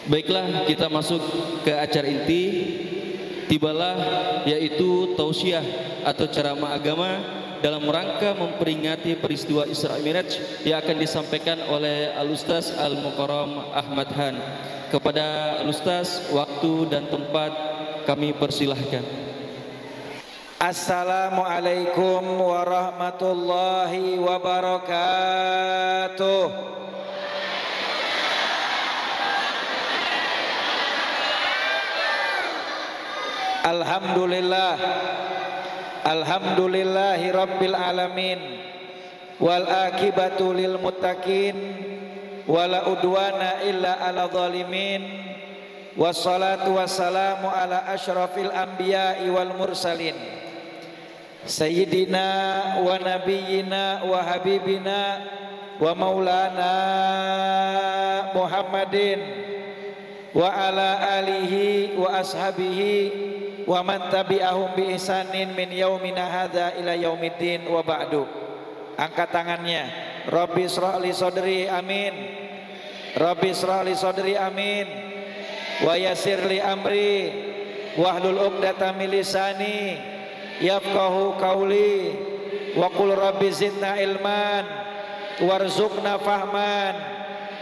Baiklah, kita masuk ke acara inti. Tibalah yaitu tausiah atau ceramah agama dalam rangka memperingati peristiwa Isra Miraj yang akan disampaikan oleh Al-Ustaz Al-Mukarram Ahmad Han. Kepada Al-Ustaz, waktu dan tempat kami persilahkan. Assalamualaikum warahmatullahi wabarakatuh. Alhamdulillah, alhamdulillahi rabbil alamin, wal akibatu lil muttaqin, wala udwana illa ala zalimin, wassalatu wassalamu ala asyrafil anbiya'i wal mursalin, sayyidina wa nabiyyina wa habibina wa maulana Muhammadin wa ala alihi wa ashabihi wa man tabi'ahum bi ihsanin min yaumina hadza ila yaumiddin wa ba'du. Angkat tangannya. Rabbi ishrah li sadri, amin. Rabbi ishrah li sadri, amin. Wa yassir li amri wahlul 'uqdatam min lisani yafqahu qawli wa qul rabbi zidna ilman warzuqna fahman.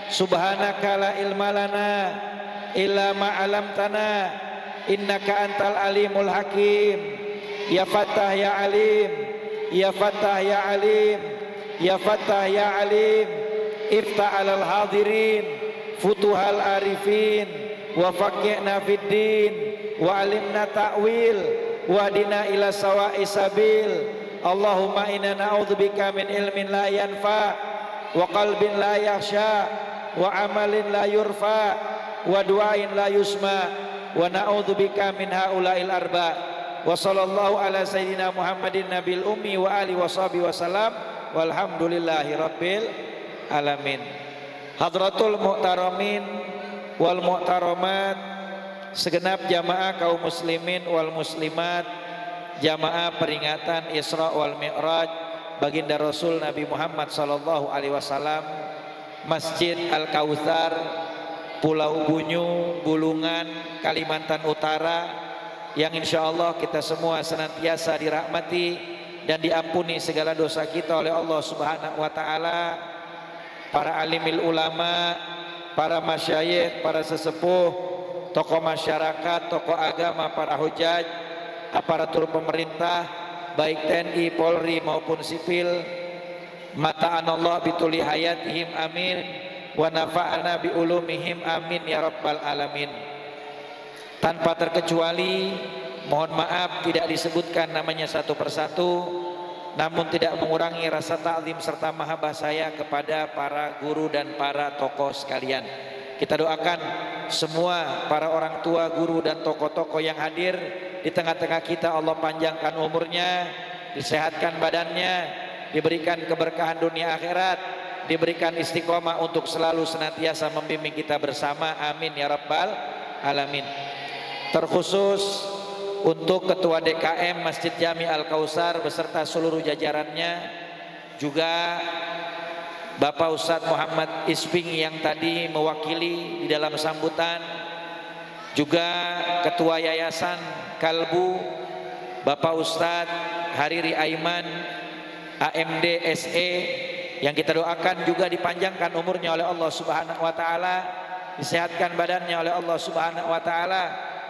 Subhanaka la ilma lana illa ma 'allamtana innaka antal alimul hakim. Ya Fattah ya Alim, ya Fattah ya Alim, ya Fattah ya Alim. Iftah alal hadirin futuhal arifin wa faqihna fid din wa alimna ta'wil wa dina ila sawa'i sabil. Allahumma inna na'udzubika min ilmin la yanfa wa qalbin la yakhsha wa amalin la yurfa wa du'ain la yusma wa na'udzubika min haula'il arba. Wa sallallahu ala sayyidina Muhammadin nabil ummi wa alihi washabihi wasallam walhamdulillahi rabbil alamin. Hadratul mu'taramin wal mu'taramat, segenap jamaah kaum muslimin wal muslimat, jamaah peringatan Isra wal Mi'raj baginda Rasul Nabi Muhammad sallallahu alaihi wasallam, Masjid Al-Kautsar, Pulau Bunyu, Bulungan, Kalimantan Utara, yang insya Allah kita semua senantiasa dirahmati dan diampuni segala dosa kita oleh Allah Subhanahu wa Ta'ala. Para alimil ulama, para masyayikh, para sesepuh, tokoh masyarakat, tokoh agama, para hujaj, aparatur pemerintah, baik TNI, Polri maupun sipil, mata'anallah bituli hayatihim, amin. Wa nafa'ana bi ulumihim, amin ya rabbal alamin. Tanpa terkecuali, mohon maaf tidak disebutkan namanya satu persatu, namun tidak mengurangi rasa ta'zim serta mahabbah saya kepada para guru dan para tokoh sekalian. Kita doakan semua para orang tua, guru dan tokoh-tokoh yang hadir di tengah-tengah kita, Allah panjangkan umurnya, disehatkan badannya, diberikan keberkahan dunia akhirat, diberikan istiqomah untuk selalu senantiasa membimbing kita bersama, amin ya rabbal alamin. Terkhusus untuk Ketua DKM Masjid Jami Al-Kautsar beserta seluruh jajarannya, juga Bapak Ustadz Muhammad Isping yang tadi mewakili di dalam sambutan, juga Ketua Yayasan Kalbu Bapak Ustadz Hariri Aiman AMD SE, yang kita doakan juga dipanjangkan umurnya oleh Allah Subhanahu wa Ta'ala, disehatkan badannya oleh Allah Subhanahu wa Ta'ala,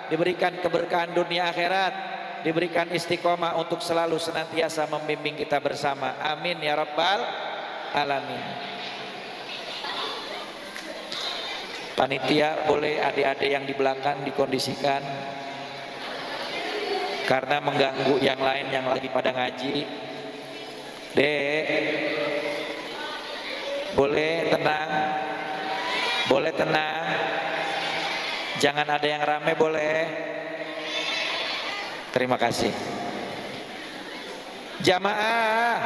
diberikan keberkahan dunia akhirat, diberikan istiqomah untuk selalu senantiasa membimbing kita bersama, amin ya rabbal alamin. Panitia, boleh adik-adik yang di belakang dikondisikan karena mengganggu yang lain yang lagi pada ngaji. Dek, boleh tenang, boleh tenang, jangan ada yang rame, boleh. Terima kasih. Jamaah,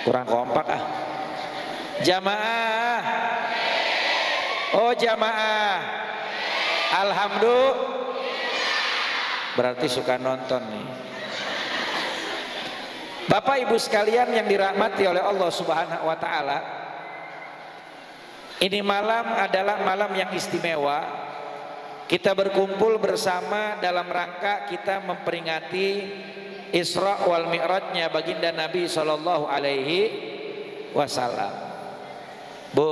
kurang kompak ah. Jamaah, oh jamaah, alhamdulillah, berarti suka nonton nih. Bapak Ibu sekalian yang dirahmati oleh Allah Subhanahu wa Ta'ala, Ini malam adalah malam yang istimewa. Kita berkumpul bersama dalam rangka kita memperingati Isra wal Mi'rajnya baginda Nabi Shallallahu Alaihi Wasallam. Bu,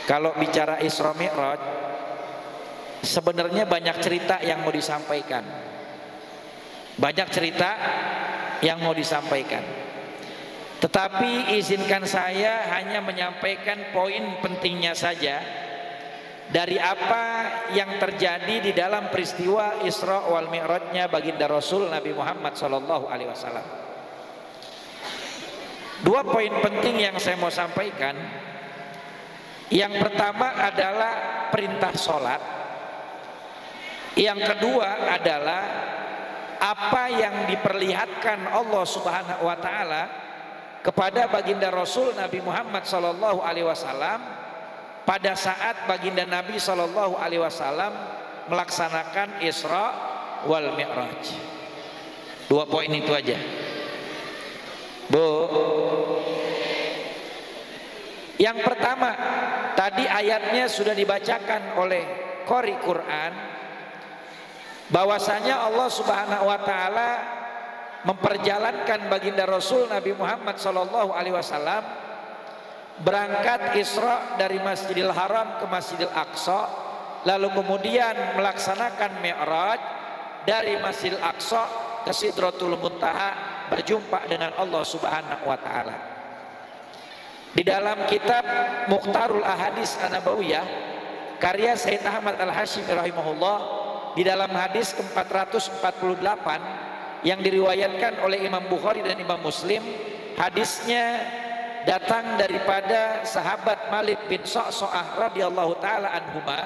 kalau bicara Isra Mi'raj, sebenarnya banyak cerita yang mau disampaikan. Banyak cerita yang mau disampaikan. Tetapi izinkan saya hanya menyampaikan poin pentingnya saja dari apa yang terjadi di dalam peristiwa Isra wal Mi'rajnya baginda Rasul Nabi Muhammad Sallallahu Alaihi Wasallam. Dua poin penting yang saya mau sampaikan. Yang pertama adalah perintah sholat. Yang kedua adalah apa yang diperlihatkan Allah Subhanahu Wa Taala kepada baginda Rasul Nabi Muhammad Sallallahu Alaihi Wasallam pada saat baginda Nabi Shallallahu Alaihi Wasallam melaksanakan Isra wal Mi'raj. Dua poin itu aja, Bu. Yang pertama, tadi ayatnya sudah dibacakan oleh qori Quran, bahwasanya Allah Subhanahu Wa Taala memperjalankan baginda Rasul Nabi Muhammad Shallallahu Alaihi Wasallam berangkat Isra dari Masjidil Haram ke Masjidil Aqsa, lalu kemudian melaksanakan Mi'raj dari Masjidil Aqsa ke Sidratul Muntaha, berjumpa dengan Allah Subhanahu Wa Taala. Di dalam kitab Mukhtarul Ahadits An-Nabawiyah karya Sayyid Ahmad Al-Hashimi rahimahullah, di dalam hadis ke-448 yang diriwayatkan oleh Imam Bukhari dan Imam Muslim, hadisnya datang daripada sahabat Malik bin Sa'sa'ah radhiyallahu taala anhuma.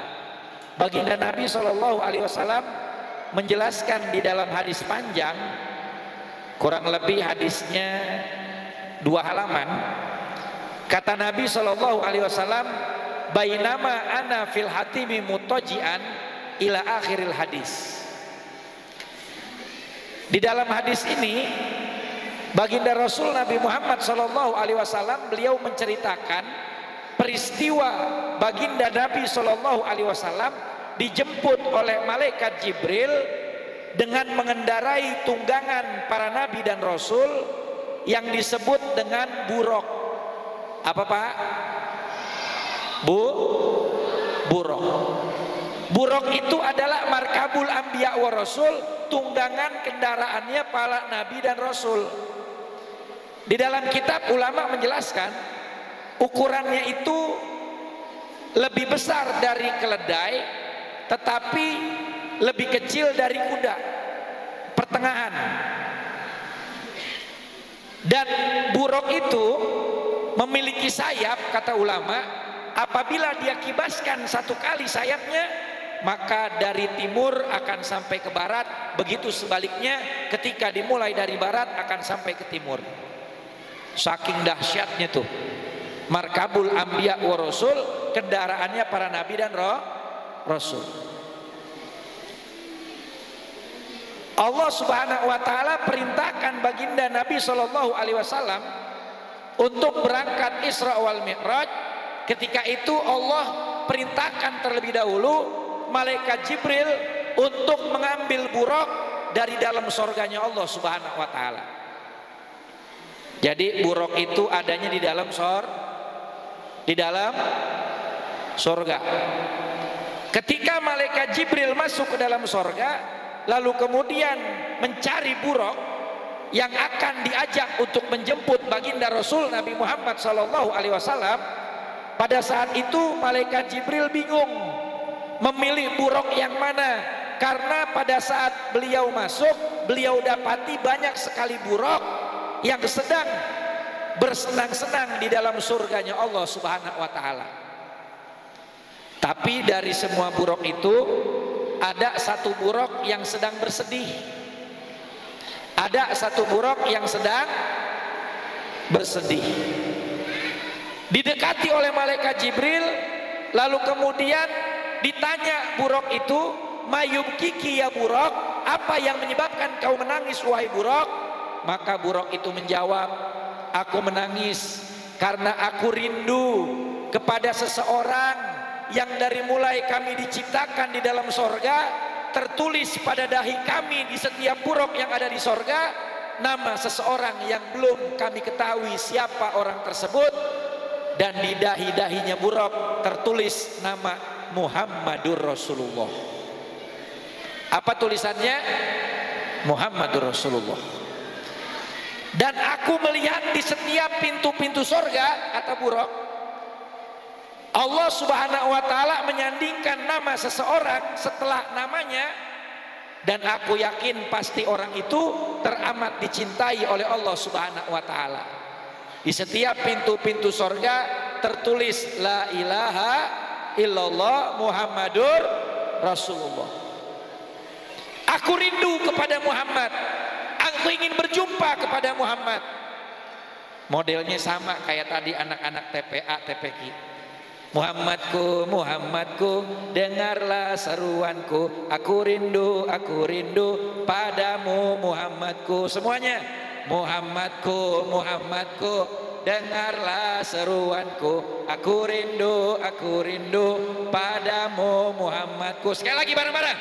Baginda Nabi Shallallahu Alaihi Wasallam menjelaskan di dalam hadis panjang, kurang lebih hadisnya 2 halaman. Kata Nabi Shallallahu Alaihi Wasallam, bainama ana fil hatimi mutajian ila akhiril hadis. Di dalam hadis ini baginda Rasul Nabi Muhammad Shallallahu Alaihi Wasallam beliau menceritakan peristiwa baginda Nabi Shallallahu Alaihi Wasallam dijemput oleh malaikat Jibril dengan mengendarai tunggangan para nabi dan rasul yang disebut dengan buraq. Apa Pak? Buraq. Buraq itu adalah markabul anbiya wa rasul, tunggangan kendaraannya para nabi dan rasul. Di dalam kitab ulama menjelaskan ukurannya itu lebih besar dari keledai, tetapi lebih kecil dari kuda, pertengahan. Dan buraq itu memiliki sayap, kata ulama, apabila dia kibaskan 1 kali sayapnya, maka dari timur akan sampai ke barat, begitu sebaliknya ketika dimulai dari barat akan sampai ke timur. Saking dahsyatnya tuh markabul anbiya wa rasul, kendaraannya para nabi dan rasul. Allah Subhanahu wa taala perintahkan baginda Nabi Shallallahu Alaihi Wasallam untuk berangkat Isra wal Mi'raj. Ketika itu Allah perintahkan terlebih dahulu malaikat Jibril untuk mengambil buraq dari dalam surganya Allah Subhanahu wa taala. Jadi buraq itu adanya di dalam surga. Ketika malaikat Jibril masuk ke dalam surga, lalu kemudian mencari buraq yang akan diajak untuk menjemput baginda Rasul Nabi Muhammad Sallallahu Alaihi Wasallam, pada saat itu malaikat Jibril bingung memilih buraq yang mana, karena pada saat beliau masuk, beliau dapati banyak sekali buraq yang sedang bersenang-senang di dalam surganya Allah Subhanahu wa taala. Tapi dari semua buraq itu ada 1 buraq yang sedang bersedih. Ada 1 buraq yang sedang bersedih. Didekati oleh malaikat Jibril, lalu kemudian ditanya buraq itu, mayubkiki ya buraq, apa yang menyebabkan kau menangis wahai buraq? Maka buraq itu menjawab, aku menangis karena aku rindu kepada seseorang yang dari mulai kami diciptakan di dalam sorga tertulis pada dahi kami di setiap buruk yang ada di sorga nama seseorang yang belum kami ketahui siapa orang tersebut, dan di dahi-dahinya buruk tertulis nama Muhammadur Rasulullah. Apa tulisannya? Muhammadur Rasulullah. Dan aku melihat di setiap pintu-pintu sorga atau buruk, Allah Subhanahu wa ta'ala menyandingkan nama seseorang setelah namanya, dan aku yakin pasti orang itu teramat dicintai oleh Allah Subhanahu wa ta'ala. Di setiap pintu-pintu sorga tertulis la ilaha illallah Muhammadur Rasulullah. Aku rindu kepada Muhammad, aku ingin berjumpa kepada Muhammad. Modelnya sama kayak tadi anak-anak TPA TPQ. Muhammadku, Muhammadku, dengarlah seruanku, aku rindu padamu Muhammadku. Semuanya, Muhammadku, Muhammadku, dengarlah seruanku, aku rindu padamu Muhammadku. Sekali lagi bareng-bareng,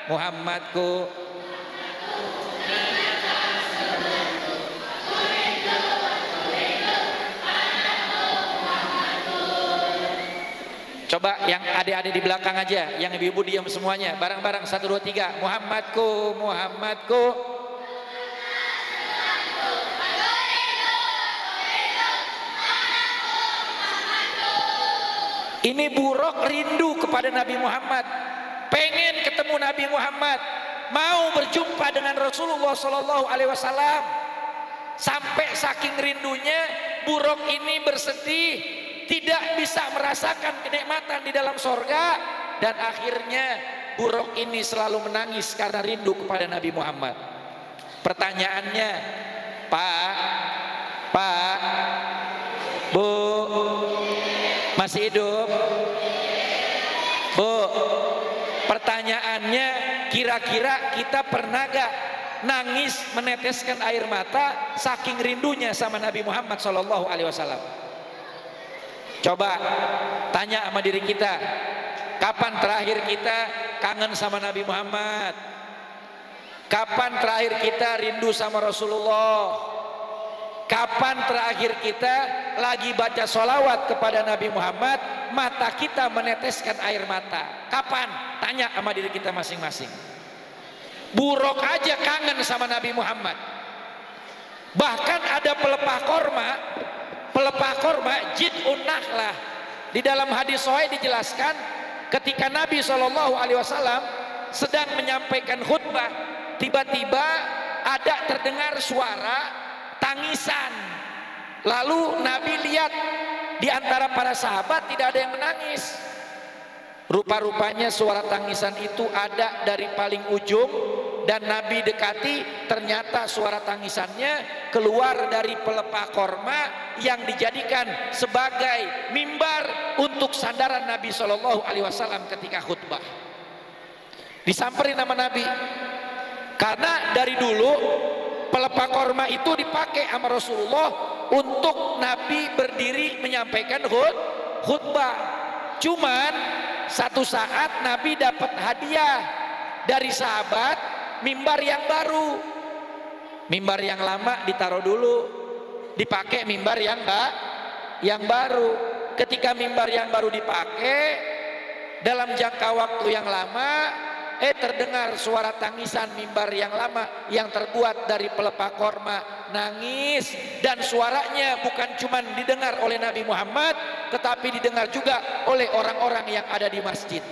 Muhammadku. Coba yang adik-adik di belakang aja, yang ibu-ibu diam semuanya, bareng-bareng 1, 2, 3. Muhammadku, Muhammadku. Ini buruk rindu kepada Nabi Muhammad, pengen ketemu Nabi Muhammad, mau berjumpa dengan Rasulullah Sallallahu Alaihi Wasallam. Sampai saking rindunya buruk ini bersedih, tidak bisa merasakan kenikmatan di dalam sorga, dan akhirnya buruk ini selalu menangis karena rindu kepada Nabi Muhammad. Pertanyaannya, Pak, Bu, masih hidup? Bu, pertanyaannya, kira-kira kita pernah gak nangis meneteskan air mata saking rindunya sama Nabi Muhammad Sallallahu Alaihi Wasallam? Coba tanya sama diri kita, kapan terakhir kita kangen sama Nabi Muhammad? Kapan terakhir kita rindu sama Rasulullah? Kapan terakhir kita lagi baca sholawat kepada Nabi Muhammad, mata kita meneteskan air mata? Kapan? Tanya sama diri kita masing-masing. Buruk aja kangen sama Nabi Muhammad. Bahkan ada pelepah korma jid'un nakhlah. Di dalam hadis sahih dijelaskan, ketika Nabi SAW sedang menyampaikan khutbah, tiba-tiba ada terdengar suara tangisan. Lalu Nabi lihat di antara para sahabat tidak ada yang menangis. Rupa-rupanya suara tangisan itu ada dari paling ujung, dan Nabi dekati, ternyata suara tangisannya keluar dari pelepah korma yang dijadikan sebagai mimbar untuk sandaran Nabi Shallallahu Alaihi Wasallam ketika khutbah. Disamperin nama Nabi, karena dari dulu pelepah korma itu dipakai sama Rasulullah untuk Nabi berdiri menyampaikan khutbah. Cuman satu saat Nabi dapat hadiah dari sahabat, mimbar yang baru. Mimbar yang lama ditaruh dulu, dipakai mimbar yang baru. Ketika mimbar yang baru dipakai dalam jangka waktu yang lama, terdengar suara tangisan mimbar yang lama yang terbuat dari pelepah korma nangis, dan suaranya bukan cuma didengar oleh Nabi Muhammad, tetapi didengar juga oleh orang-orang yang ada di masjid.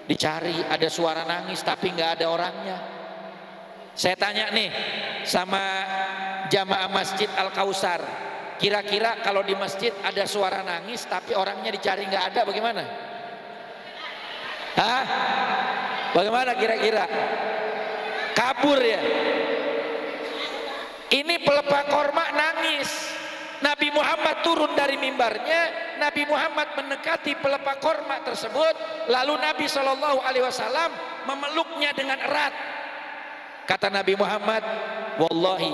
Dicari, ada suara nangis tapi nggak ada orangnya. Saya tanya nih sama jamaah masjid Al-Kausar, kira-kira kalau di masjid ada suara nangis tapi orangnya dicari nggak ada, bagaimana? Hah? Bagaimana kira-kira? Kabur ya? Ini pelepah korma nangis. Nabi Muhammad turun dari mimbarnya, Nabi Muhammad mendekati pelepah korma tersebut, lalu Nabi Shallallahu Alaihi Wasallam memeluknya dengan erat. Kata Nabi Muhammad, wallahi,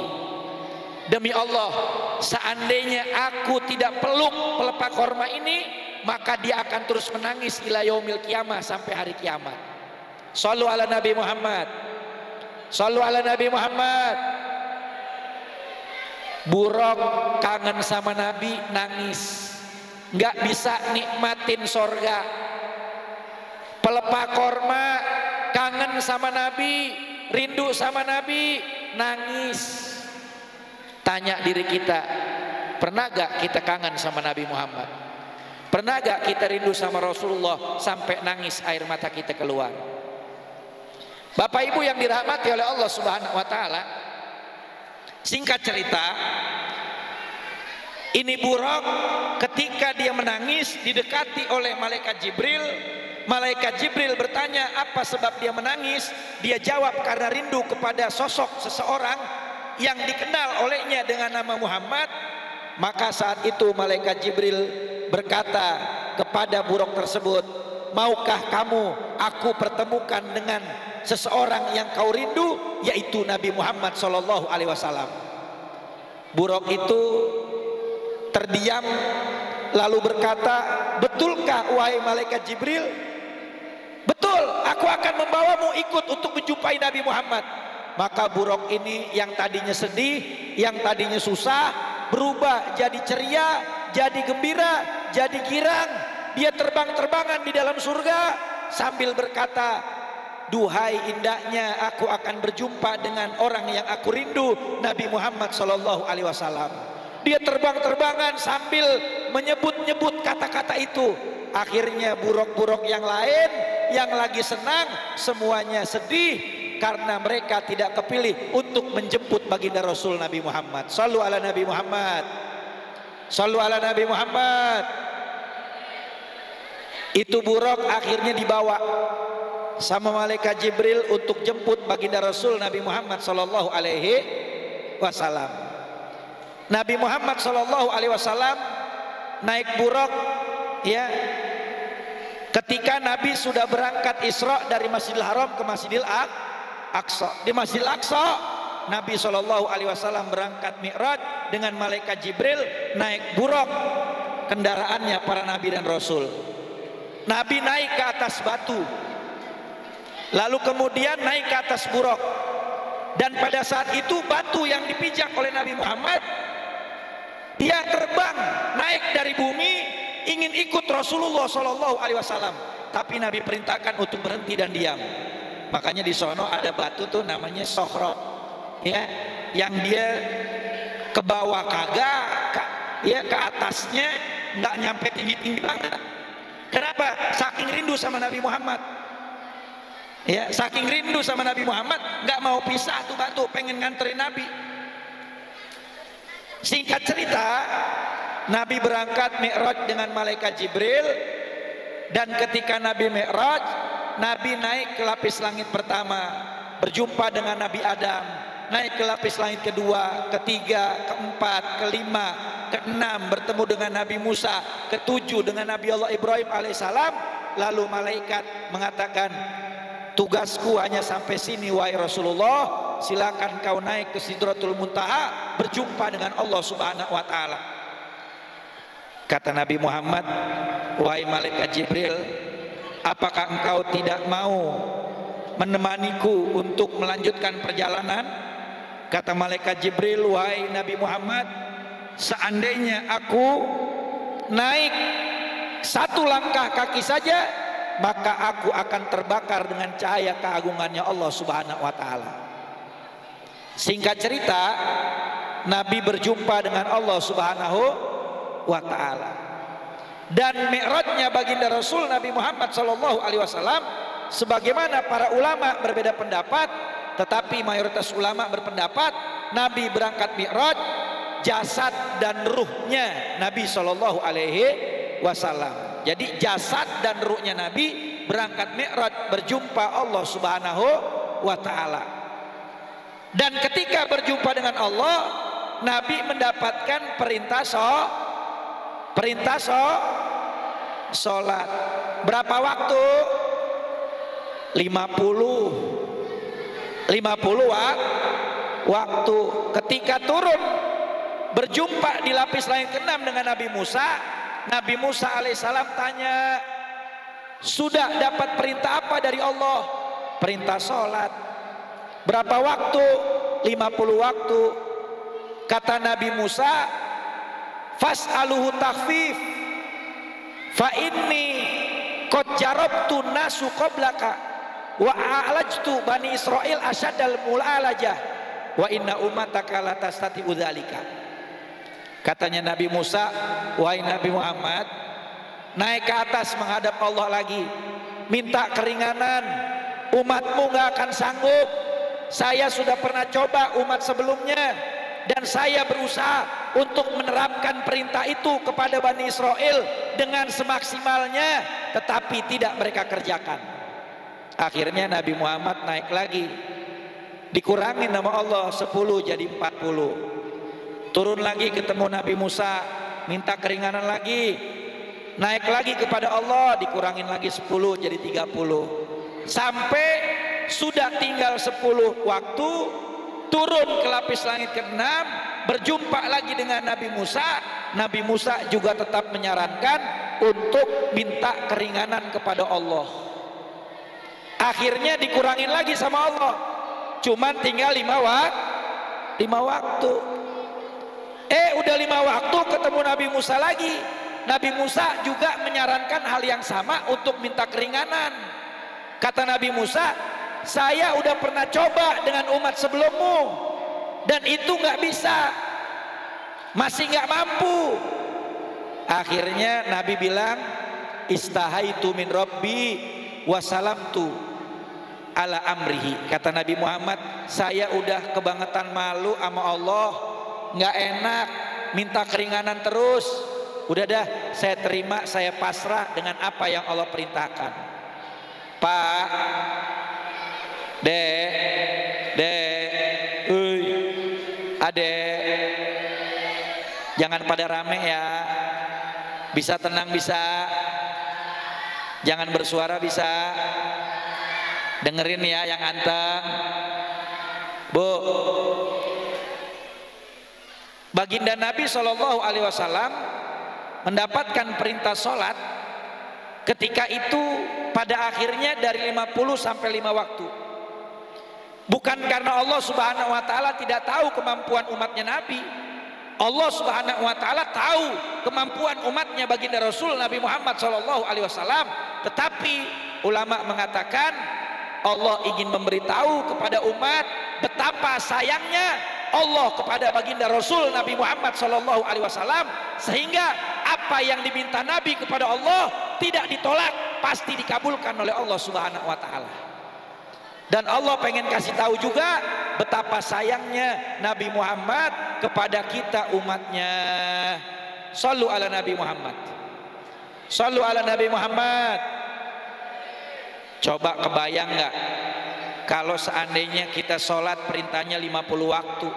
demi Allah, seandainya aku tidak peluk pelepah korma ini, maka dia akan terus menangis ila yaumil kiamah, sampai hari kiamat. Shallu ala Nabi Muhammad. Shallu ala Nabi Muhammad. Buruk kangen sama Nabi, nangis, nggak bisa nikmatin sorga. Pelepah korma kangen sama Nabi, rindu sama Nabi, nangis. Tanya diri kita, pernah gak kita kangen sama Nabi Muhammad? Pernah gak kita rindu sama Rasulullah sampai nangis air mata kita keluar? Bapak Ibu yang dirahmati oleh Allah Subhanahu wa taala, singkat cerita, ini Buraq ketika dia menangis didekati oleh malaikat Jibril. Malaikat Jibril bertanya apa sebab dia menangis. Dia jawab karena rindu kepada sosok seseorang yang dikenal olehnya dengan nama Muhammad. Maka saat itu malaikat Jibril berkata kepada Buraq tersebut, maukah kamu aku pertemukan dengan seseorang yang kau rindu, yaitu Nabi Muhammad sallallahu alaihi wasallam. Buraq itu terdiam lalu berkata, betulkah wahai malaikat Jibril? Betul, aku akan membawamu ikut untuk menjumpai Nabi Muhammad. Maka Buraq ini yang tadinya sedih, yang tadinya susah, berubah jadi ceria, jadi gembira, jadi girang. Dia terbang-terbangan di dalam surga sambil berkata, duhai indahnya aku akan berjumpa dengan orang yang aku rindu, Nabi Muhammad sallallahu alaihi wasallam. Dia terbang-terbangan sambil menyebut-nyebut kata-kata itu. Akhirnya Buraq-Buraq yang lain yang lagi senang semuanya sedih karena mereka tidak kepilih untuk menjemput baginda Rasul Nabi Muhammad. Shallu ala Nabi Muhammad. Shallu ala Nabi Muhammad. Itu Buraq akhirnya dibawa sama malaikat Jibril untuk jemput baginda Rasul Nabi Muhammad sallallahu alaihi wasallam. Nabi Muhammad sallallahu alaihi wasallam naik Buraq, ya. Ketika Nabi sudah berangkat Isra dari Masjidil Haram ke Masjidil Aqsa. Di Masjidil Aqsa Nabi sallallahu alaihi wasallam berangkat Mi'raj dengan malaikat Jibril naik Buraq, kendaraannya para nabi dan rasul. Nabi naik ke atas batu, lalu kemudian naik ke atas Buraq. Dan pada saat itu batu yang dipijak oleh Nabi Muhammad, dia terbang naik dari bumi ingin ikut Rasulullah Shallallahu Alaihi Wasallam, tapi Nabi perintahkan untuk berhenti dan diam. Makanya di sono ada batu tuh namanya Sokhro, ya, yang dia ke bawah kagak, ya ke atasnya nggak nyampe tinggi-tinggi banget. Kenapa? Saking rindu sama Nabi Muhammad. Ya, saking rindu sama Nabi Muhammad, nggak mau pisah tuh batu, pengen nganterin Nabi. Singkat cerita, Nabi berangkat Mi'raj dengan malaikat Jibril, dan ketika Nabi Mi'raj, Nabi naik ke lapis langit pertama, berjumpa dengan Nabi Adam, naik ke lapis langit kedua, ketiga, keempat, kelima, keenam, bertemu dengan Nabi Musa, ketujuh dengan Nabi Allah Ibrahim alaihissalam. Lalu malaikat mengatakan, tugasku hanya sampai sini wahai Rasulullah, silakan kau naik ke Sidratul Muntaha, berjumpa dengan Allah Subhanahu wa taala. Kata Nabi Muhammad, wahai malaikat Jibril, apakah engkau tidak mau menemaniku untuk melanjutkan perjalanan? Kata malaikat Jibril, wahai Nabi Muhammad, seandainya aku naik satu langkah kaki saja, maka aku akan terbakar dengan cahaya keagungannya Allah Subhanahu wa taala. Singkat cerita, Nabi berjumpa dengan Allah Subhanahu wa taala. Dan mi'rajnya baginda Rasul Nabi Muhammad sallallahu alaihi wasallam, sebagaimana para ulama berbeda pendapat, tetapi mayoritas ulama berpendapat Nabi berangkat mi'raj jasad dan ruhnya Nabi sallallahu alaihi wasallam. Jadi jasad dan ruhnya Nabi berangkat mi'raj berjumpa Allah Subhanahu wa taala. Dan ketika berjumpa dengan Allah, Nabi mendapatkan perintah sholat. Berapa waktu? 50 waktu. Ketika turun berjumpa di lapis langit ke-6 dengan Nabi Musa. Nabi Musa alaihissalam tanya, sudah dapat perintah apa dari Allah? Perintah sholat. Berapa waktu? 50 waktu. Kata Nabi Musa, fas'aluhu takhfif fa inni qad jarabtu nasu qablaka wa a'lajtu bani Israil asyaddal mul'alajah wa inna ummataka la tastati'u dzalika. Katanya Nabi Musa, wahai Nabi Muhammad, naik ke atas menghadap Allah lagi, minta keringanan, umatmu gak akan sanggup. Saya sudah pernah coba umat sebelumnya, dan saya berusaha untuk menerapkan perintah itu kepada Bani Israel dengan semaksimalnya, tetapi tidak mereka kerjakan. Akhirnya Nabi Muhammad naik lagi, dikurangin nama Allah 10 jadi 40. Turun lagi ketemu Nabi Musa, minta keringanan lagi, naik lagi kepada Allah, dikurangin lagi 10 jadi 30. Sampai sudah tinggal 10 waktu, turun ke lapis langit ke-6, berjumpa lagi dengan Nabi Musa. Nabi Musa juga tetap menyarankan untuk minta keringanan kepada Allah. Akhirnya dikurangin lagi sama Allah, cuman tinggal 5 waktu. Udah 5 waktu ketemu Nabi Musa lagi. Nabi Musa juga menyarankan hal yang sama untuk minta keringanan. Kata Nabi Musa, saya udah pernah coba dengan umat sebelummu dan itu nggak bisa, masih nggak mampu. Akhirnya Nabi bilang, istahaitu min rabbi wasalamtu ala amrihi. Kata Nabi Muhammad, saya udah kebangetan malu sama Allah, nggak enak, minta keringanan terus. Udah dah, saya terima, saya pasrah dengan apa yang Allah perintahkan. Pak, Dek, Adek, jangan pada rame ya, bisa tenang bisa, jangan bersuara bisa, dengerin ya yang anteng. Bu, baginda Nabi SAW mendapatkan perintah sholat ketika itu pada akhirnya dari 50 sampai 5 waktu. Bukan karena Allah Subhanahu wa taala tidak tahu kemampuan umatnya Nabi. Allah Subhanahu wa taala tahu kemampuan umatnya baginda Rasul Nabi Muhammad SAW. Tetapi ulama mengatakan Allah ingin memberitahu kepada umat betapa sayangnya Allah kepada baginda Rasul Nabi Muhammad SAW, sehingga apa yang diminta Nabi kepada Allah tidak ditolak, pasti dikabulkan oleh Allah Subhanahu wa taala. Dan Allah pengen kasih tahu juga betapa sayangnya Nabi Muhammad kepada kita umatnya. Shallu ala Nabi Muhammad. Shallu ala Nabi Muhammad. Coba kebayang nggak kalau seandainya kita sholat perintahnya 50 waktu,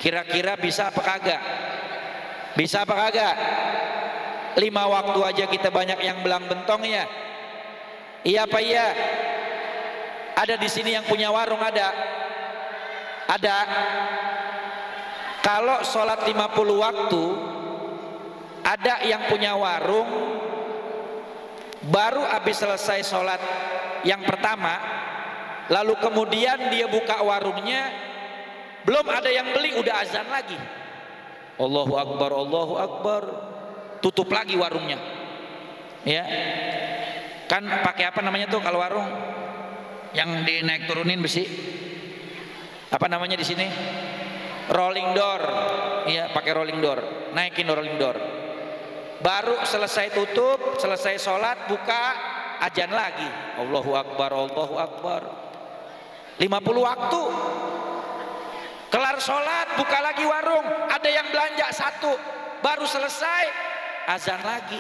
kira-kira bisa apa kagak? Bisa apa kagak? 5 waktu aja kita banyak yang belang bentong ya. Iya apa iya? Ada di sini yang punya warung ada? Ada. Kalau sholat 50 waktu, ada yang punya warung, baru habis selesai sholat yang pertama, lalu kemudian dia buka warungnya, belum ada yang beli udah azan lagi. Allahu Akbar, Allahu Akbar, tutup lagi warungnya. Ya, kan pakai apa namanya tuh kalau warung yang dinaik turunin besi? Apa namanya di sini? Rolling door. Iya, pakai rolling door. Naikin rolling door. Baru selesai tutup, selesai sholat, buka, azan lagi. Allahu Akbar, Allahu Akbar. 50 waktu. Kelar sholat, buka lagi warung. Ada yang belanja satu. Baru selesai, azan lagi.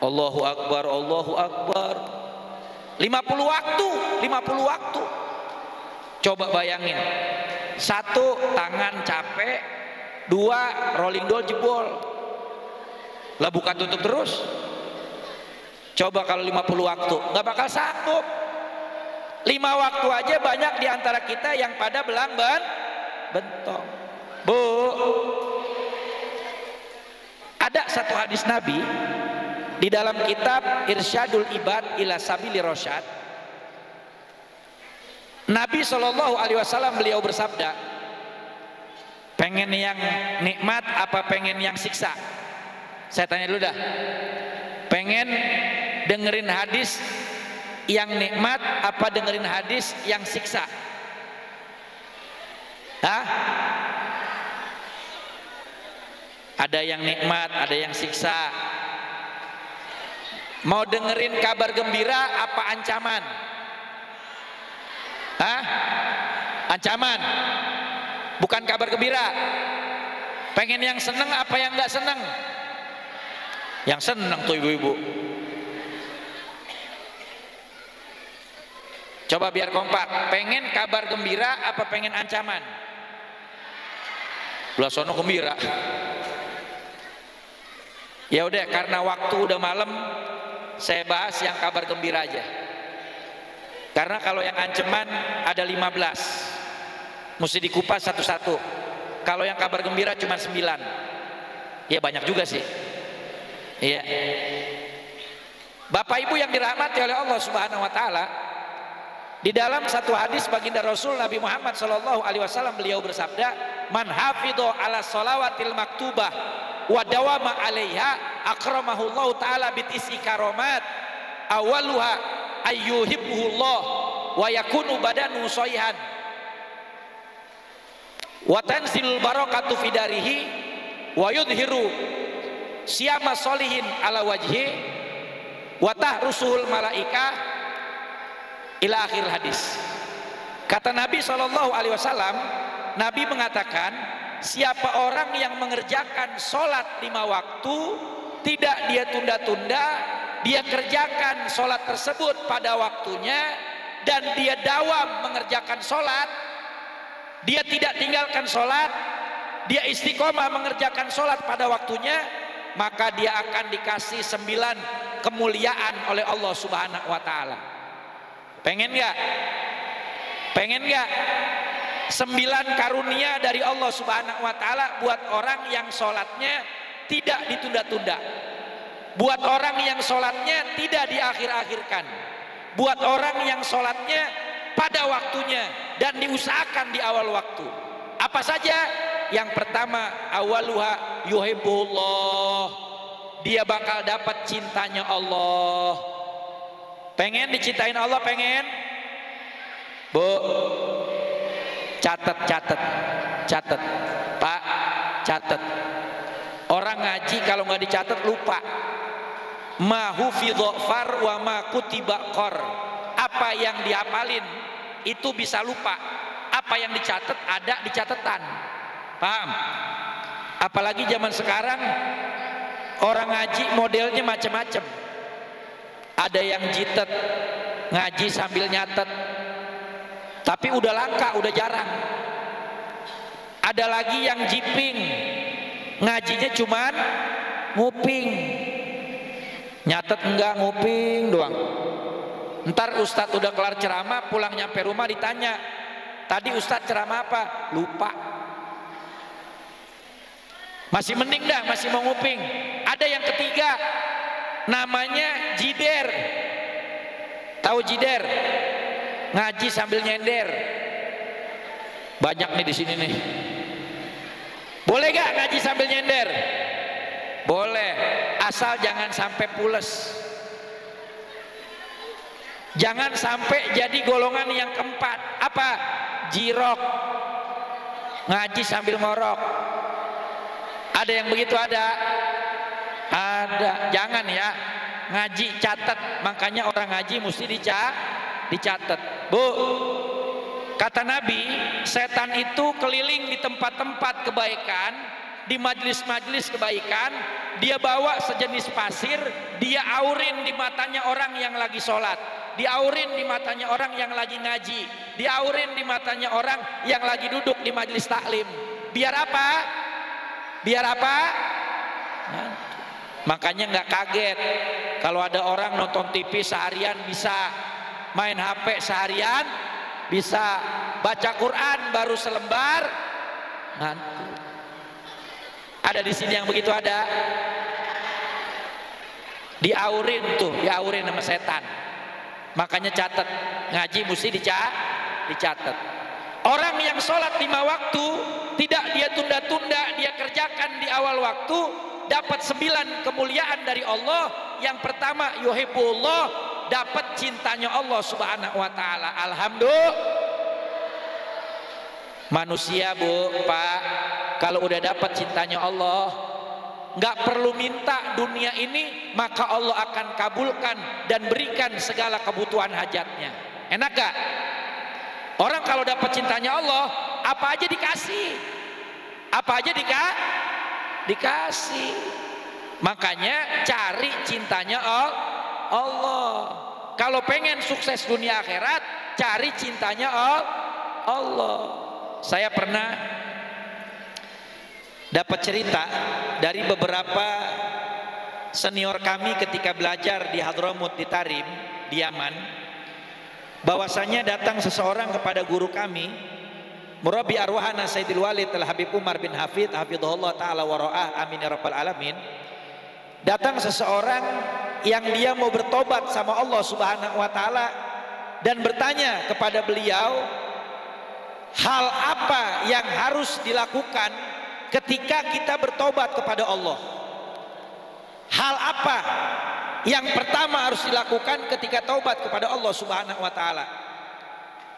Allahu Akbar, Allahu Akbar. 50 waktu, 50 waktu. Coba bayangin. 1, tangan capek. 2, rolling door jebol. Lah buka tutup terus. Coba kalau 50 waktu, nggak bakal sanggup. 5 waktu aja banyak diantara kita yang pada bentong. Bu, ada satu hadis Nabi di dalam kitab Irsyadul Ibad ila Sabili Rasyad. Nabi SAW beliau bersabda, pengen yang nikmat apa pengen yang siksa? Saya tanya dulu dah, pengen dengerin hadis yang nikmat apa dengerin hadis yang siksa? Hah? Ada yang nikmat, ada yang siksa. Mau dengerin kabar gembira apa ancaman? Hah? Ancaman, bukan kabar gembira. Pengen yang seneng apa yang nggak seneng? Yang seneng tuh ibu-ibu. Coba biar kompak. Pengen kabar gembira apa pengen ancaman? Belah sono gembira. Ya udah, karena waktu udah malam, saya bahas yang kabar gembira aja. Karena kalau yang ancaman ada 15, mesti dikupas satu-satu. Kalau yang kabar gembira cuma 9. Ya banyak juga sih. Iya. Bapak Ibu yang dirahmati oleh Allah Subhanahu wa taala, di dalam satu hadis baginda Rasul Nabi Muhammad SAW beliau bersabda, "Man hafidho ala sholawatil maktubah wa dawama 'alaiha akramahullahu taala bitisi karomat awaluha ayyuhibbuhullah wa yakunu badanu soihan wa tanzilul barakatu fidarihi wa yudhiru siyama solihin ala wajhi wa tahrusuhul malaikah ila akhir hadis." Kata Nabi SAW, Nabi mengatakan, siapa orang yang mengerjakan sholat 5 waktu, tidak dia tunda-tunda, dia kerjakan sholat tersebut pada waktunya, dan dia dawam mengerjakan sholat, dia tidak tinggalkan sholat, dia istiqomah mengerjakan sholat pada waktunya, maka dia akan dikasih 9 kemuliaan oleh Allah Subhanahu wa taala. Pengen gak? Pengen gak? 9 karunia dari Allah Subhanahu wa taala buat orang yang sholatnya tidak ditunda-tunda, buat orang yang sholatnya tidak diakhir-akhirkan, buat orang yang sholatnya pada waktunya dan diusahakan di awal waktu. Apa saja? Yang pertama, awaluha yuhibbullah, dia bakal dapat cintanya Allah. Pengen dicintain Allah? Pengen? Bu, catat Pak, catat. Orang ngaji kalau nggak dicatat lupa. Ma hufidho far wa ma kutiba qor. Apa yang dihafalin itu bisa lupa, apa yang dicatat ada di catatan. Paham? Apalagi zaman sekarang orang ngaji modelnya macam-macam. Ada yang jitet ngaji sambil nyatet, tapi udah langka, udah jarang. Ada lagi yang jiping, ngajinya cuman nguping, nyatet enggak, nguping doang. Ntar Ustadz udah kelar ceramah, pulang nyampe rumah ditanya, tadi Ustadz ceramah apa? Lupa. Masih mending dah, masih mau nguping. Ada yang ketiga, namanya jider. Tahu jider? Ngaji sambil nyender. Banyak nih di sini nih. Boleh gak ngaji sambil nyender? Boleh, asal jangan sampai pules. Jangan sampai jadi golongan yang keempat. Apa? Jirok, ngaji sambil ngorok. Ada yang begitu? Ada. Jangan ya. Ngaji catat, makanya orang ngaji mesti dicatat. Bu, kata Nabi, setan itu keliling di tempat-tempat kebaikan, di majelis-majelis kebaikan, dia bawa sejenis pasir, dia aurin di matanya orang yang lagi sholat, diaurin di matanya orang yang lagi ngaji, diaurin di matanya orang yang lagi duduk di majelis taklim. Biar apa? Biar apa? Nah, makanya nggak kaget kalau ada orang nonton TV seharian bisa, main HP seharian bisa, baca Quran baru selembar ngantuk. Ada di sini yang begitu ada? Diaurin tuh, diaurin sama setan. Makanya catat, ngaji mesti dicatat. Orang yang sholat 5 waktu tidak dia tunda-tunda, dia kerjakan di awal waktu, dapat 9 kemuliaan dari Allah. Yang pertama yuhibbullah, dapat cintanya Allah Subhanahu wa taala. Alhamdulillah. Manusia Bu, Pak, kalau udah dapat cintanya Allah, nggak perlu minta dunia ini, maka Allah akan kabulkan dan berikan segala kebutuhan hajatnya. Enak gak? Orang kalau dapat cintanya Allah, apa aja dikasih, apa aja dikasih. Makanya cari cintanya Allah. Kalau pengen sukses dunia akhirat, cari cintanya Allah. Saya pernah dapat cerita dari beberapa senior kami ketika belajar di Hadramut di Tarim di Yaman, bahwasanya datang seseorang kepada guru kami, Murabbi arwahana Sayyidil Walid Al-Habib Umar bin Hafid hafidhullah ta'ala wa ra'ah, amin ya rabbal alamin. Datang seseorang yang dia mau bertobat sama Allah Subhanahu wa taala dan bertanya kepada beliau, hal apa yang harus dilakukan ketika kita bertobat kepada Allah? Hal apa yang pertama harus dilakukan ketika taubat kepada Allah Subhanahu wa taala?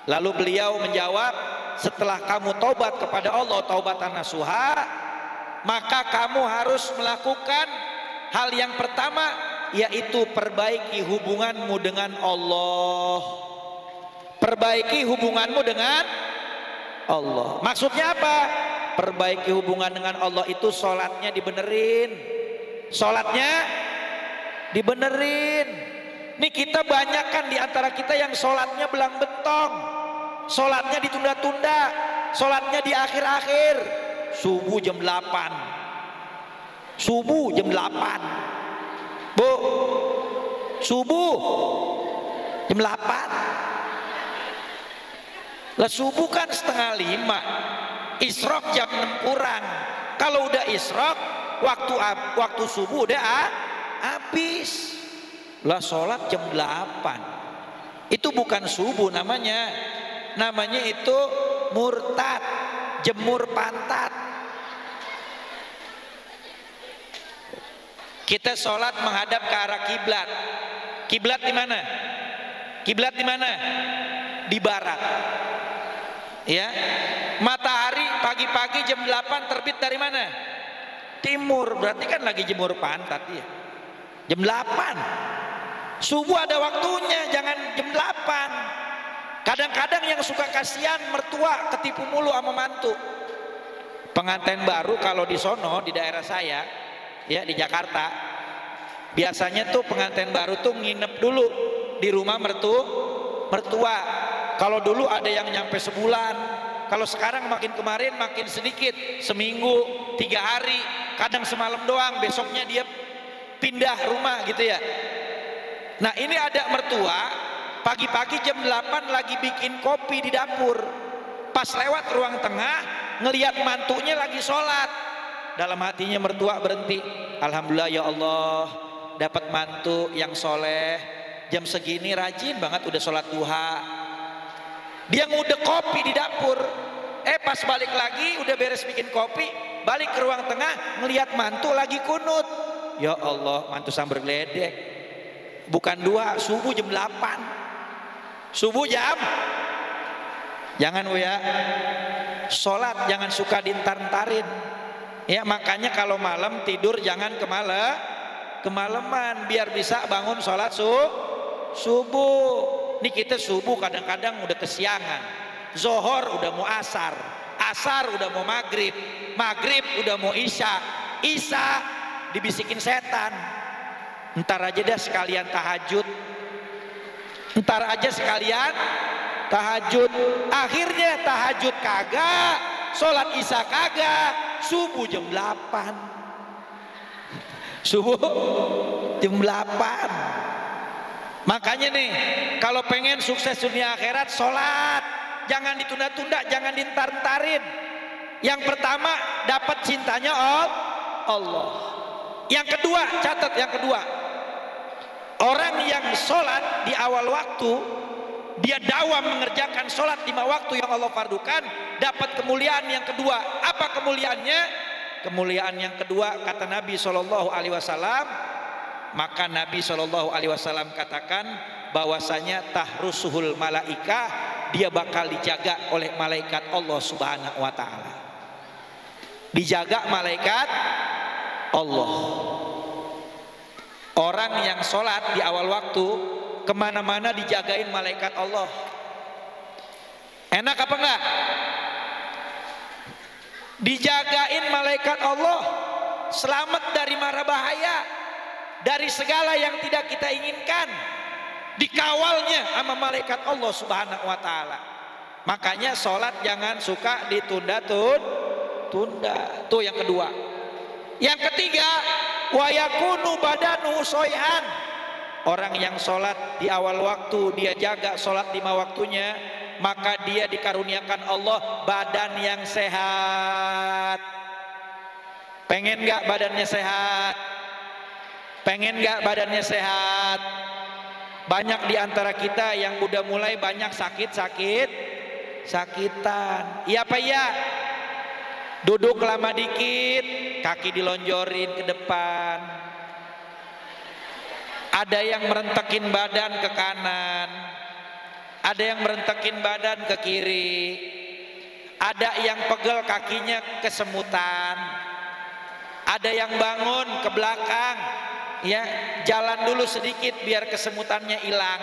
Lalu beliau menjawab, setelah kamu taubat kepada Allah taubatan nasuha, maka kamu harus melakukan hal yang pertama, yaitu perbaiki hubunganmu dengan Allah. Perbaiki hubunganmu dengan Allah. Maksudnya apa? Perbaiki hubungan dengan Allah itu sholatnya dibenerin. Sholatnya dibenerin. Nih kita banyak kan diantara kita yang sholatnya belang bentong, sholatnya ditunda-tunda, sholatnya di akhir-akhir. Subuh jam 8, subuh jam 8, Bu, subuh jam 8. Lah subuh kan setengah 5, isrok jam 6 kurang. Kalau udah isrok, waktu subuh udah habis. Lah sholat jam 8, itu bukan subuh namanya. Namanya itu murtad, jemur pantat. Kita sholat menghadap ke arah kiblat. Kiblat di mana? Kiblat di mana? Di barat. Ya, matahari pagi-pagi jam 8 terbit dari mana? Timur. Berarti kan lagi jemur pantat ya. Jam 8. Subuh ada waktunya, jangan jam 8. Kadang-kadang yang suka kasihan mertua ketipu mulu sama mantu. Pengantin baru kalau di sono di daerah saya, ya di Jakarta, biasanya tuh pengantin baru tuh nginep dulu di rumah mertua. Kalau dulu ada yang nyampe sebulan, kalau sekarang makin kemarin makin sedikit, seminggu, 3 hari, kadang semalam doang, besoknya dia pindah rumah gitu ya. Nah ini ada mertua pagi-pagi jam 8 lagi bikin kopi di dapur, pas lewat ruang tengah ngelihat mantunya lagi sholat. Dalam hatinya mertua berhenti, alhamdulillah ya Allah dapat mantu yang soleh, jam segini rajin banget udah sholat duha. Dia ngudek kopi di dapur, pas balik lagi udah beres bikin kopi, balik ke ruang tengah ngelihat mantu lagi kunut. Ya Allah, mantu sambar geledek. Bukan 2, subuh jam 8. Subuh jam. Jangan ya, sholat jangan suka dintar-ntarin. Ya makanya kalau malam tidur jangan kemalaman, biar bisa bangun sholat subuh. Ini kita subuh kadang-kadang udah kesiangan. Zohor udah mau asar, asar udah mau maghrib, maghrib udah mau isya, isya dibisikin setan. Ntar aja deh sekalian tahajud, ntar aja sekalian tahajud. Akhirnya tahajud kagak, sholat isya kagak, subuh jam 8. Subuh jam 8. Makanya nih kalau pengen sukses dunia akhirat, sholat jangan ditunda-tunda, jangan dintar-ntarin. Yang pertama dapat cintanya Allah. Yang kedua, catat yang kedua, orang yang sholat di awal waktu, dia dawam mengerjakan sholat 5 waktu yang Allah fardukan, dapat kemuliaan yang kedua. Apa kemuliaannya? Kemuliaan yang kedua kata Nabi SAW, maka Nabi SAW katakan bahwasanya tahrusuhul malaikah, dia bakal dijaga oleh malaikat Allah Subhanahu wa taala. Dijaga malaikat Allah. Orang yang sholat di awal waktu kemana-mana dijagain malaikat Allah. Enak apa enggak? Dijagain malaikat Allah, selamat dari mara bahaya, dari segala yang tidak kita inginkan, dikawalnya sama malaikat Allah Subhanahu wa taala. Makanya sholat jangan suka ditunda-tunda. Tuh yang kedua. Yang ketiga, wa yakunu badanuhu soihan. Orang yang sholat di awal waktu, dia jaga sholat 5 waktunya, maka dia dikaruniakan Allah badan yang sehat. Pengen gak badannya sehat? Pengen gak badannya sehat? Banyak di antara kita yang udah mulai banyak sakitan. Iya apa iya? Duduk lama dikit, kaki dilonjorin ke depan. Ada yang merentakin badan ke kanan, ada yang merentakin badan ke kiri, ada yang pegel kakinya kesemutan, ada yang bangun ke belakang, ya jalan dulu sedikit biar kesemutannya hilang.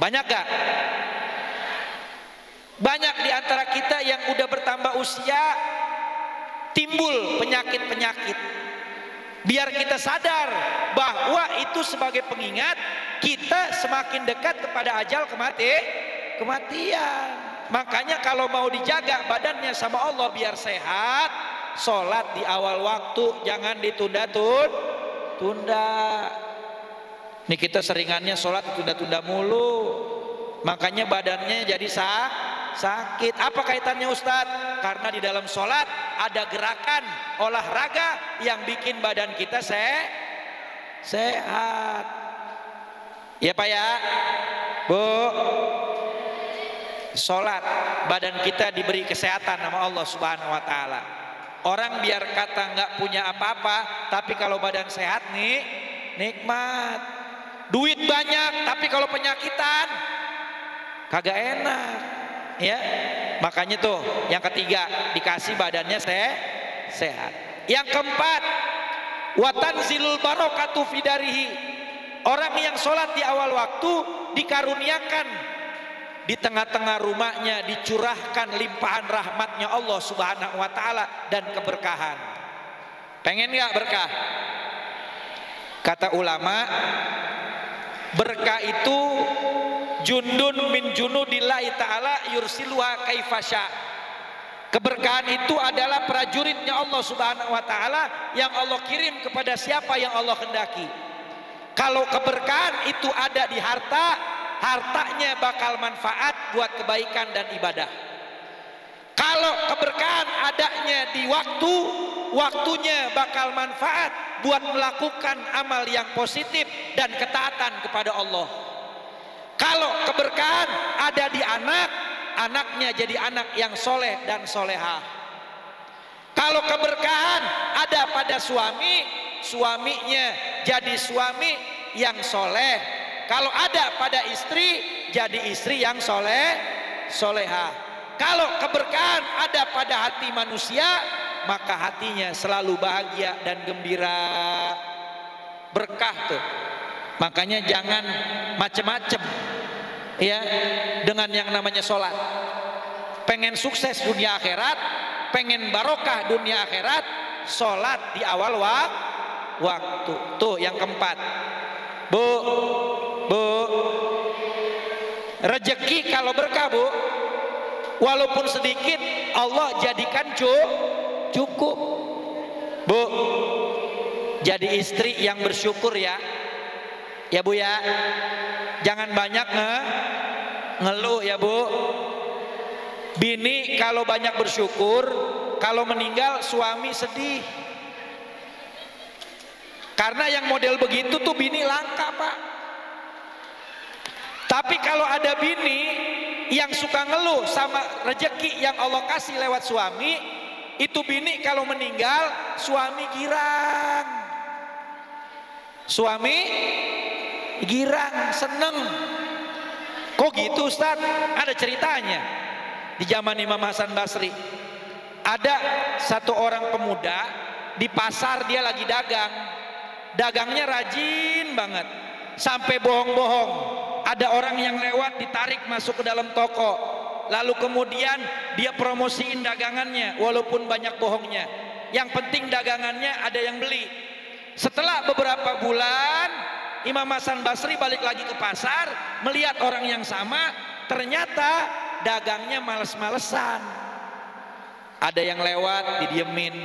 Banyak gak? Banyak di antara kita yang udah bertambah usia, timbul penyakit-penyakit. Biar kita sadar bahwa itu sebagai pengingat kita semakin dekat kepada ajal kematian. Makanya kalau mau dijaga badannya sama Allah biar sehat, sholat di awal waktu, jangan ditunda-tunda. Nih kita seringannya sholat ditunda-tunda mulu, makanya badannya jadi sakit. Apa kaitannya Ustadz? Karena di dalam sholat ada gerakan olahraga yang bikin badan kita sehat. Ya Pak ya, Bu. Sholat badan kita diberi kesehatan sama Allah Subhanahu wa taala. Orang biar kata nggak punya apa-apa, tapi kalau badan sehat nih nikmat. Duit banyak, tapi kalau penyakitan kagak enak. Ya, makanya tuh yang ketiga dikasih badannya sehat. Yang keempat, watanzilul barokatu fidarihi. Orang yang sholat di awal waktu dikaruniakan di tengah-tengah rumahnya dicurahkan limpahan rahmatnya Allah Subhanahu wa taala dan keberkahan. Pengen nggak berkah? Kata ulama, berkah itu jundun min junudillahi ta'ala yursiluha kaifasya. Keberkahan itu adalah prajuritnya Allah Subhanahu wa taala yang Allah kirim kepada siapa yang Allah hendaki. Kalau keberkahan itu ada di harta, hartanya bakal manfaat buat kebaikan dan ibadah. Kalau keberkahan adanya di waktu, waktunya bakal manfaat buat melakukan amal yang positif dan ketaatan kepada Allah. Kalau keberkahan ada di anak, anaknya jadi anak yang soleh dan solehah. Kalau keberkahan ada pada suami, suaminya jadi suami yang soleh. Kalau ada pada istri, jadi istri yang solehah. Kalau keberkahan ada pada hati manusia, maka hatinya selalu bahagia dan gembira. Berkah tuh. Makanya jangan macem-macem ya dengan yang namanya sholat. Pengen sukses dunia akhirat, pengen barokah dunia akhirat, sholat di awal waktu. Tuh yang keempat, Bu, rezeki kalau berkah Bu, walaupun sedikit Allah jadikan cukup. Bu, jadi istri yang bersyukur ya. Ya Bu ya, jangan banyak ngeluh ya Bu. Bini kalau banyak bersyukur, kalau meninggal suami sedih. Karena yang model begitu tuh bini langka, Pak. Tapi kalau ada bini yang suka ngeluh sama rezeki yang Allah kasih lewat suami, itu bini kalau meninggal suami girang. Suami girang, seneng. Kok gitu Ustaz? Ada ceritanya. Di zaman Imam Hasan Basri, ada satu orang pemuda di pasar, dia lagi dagang. Dagangnya rajin banget, sampai bohong-bohong. Ada orang yang lewat ditarik masuk ke dalam toko, lalu kemudian dia promosiin dagangannya walaupun banyak bohongnya. Yang penting dagangannya ada yang beli. Setelah beberapa bulan, Imam Hasan Basri balik lagi ke pasar, melihat orang yang sama, ternyata dagangnya males-malesan. Ada yang lewat didiemin,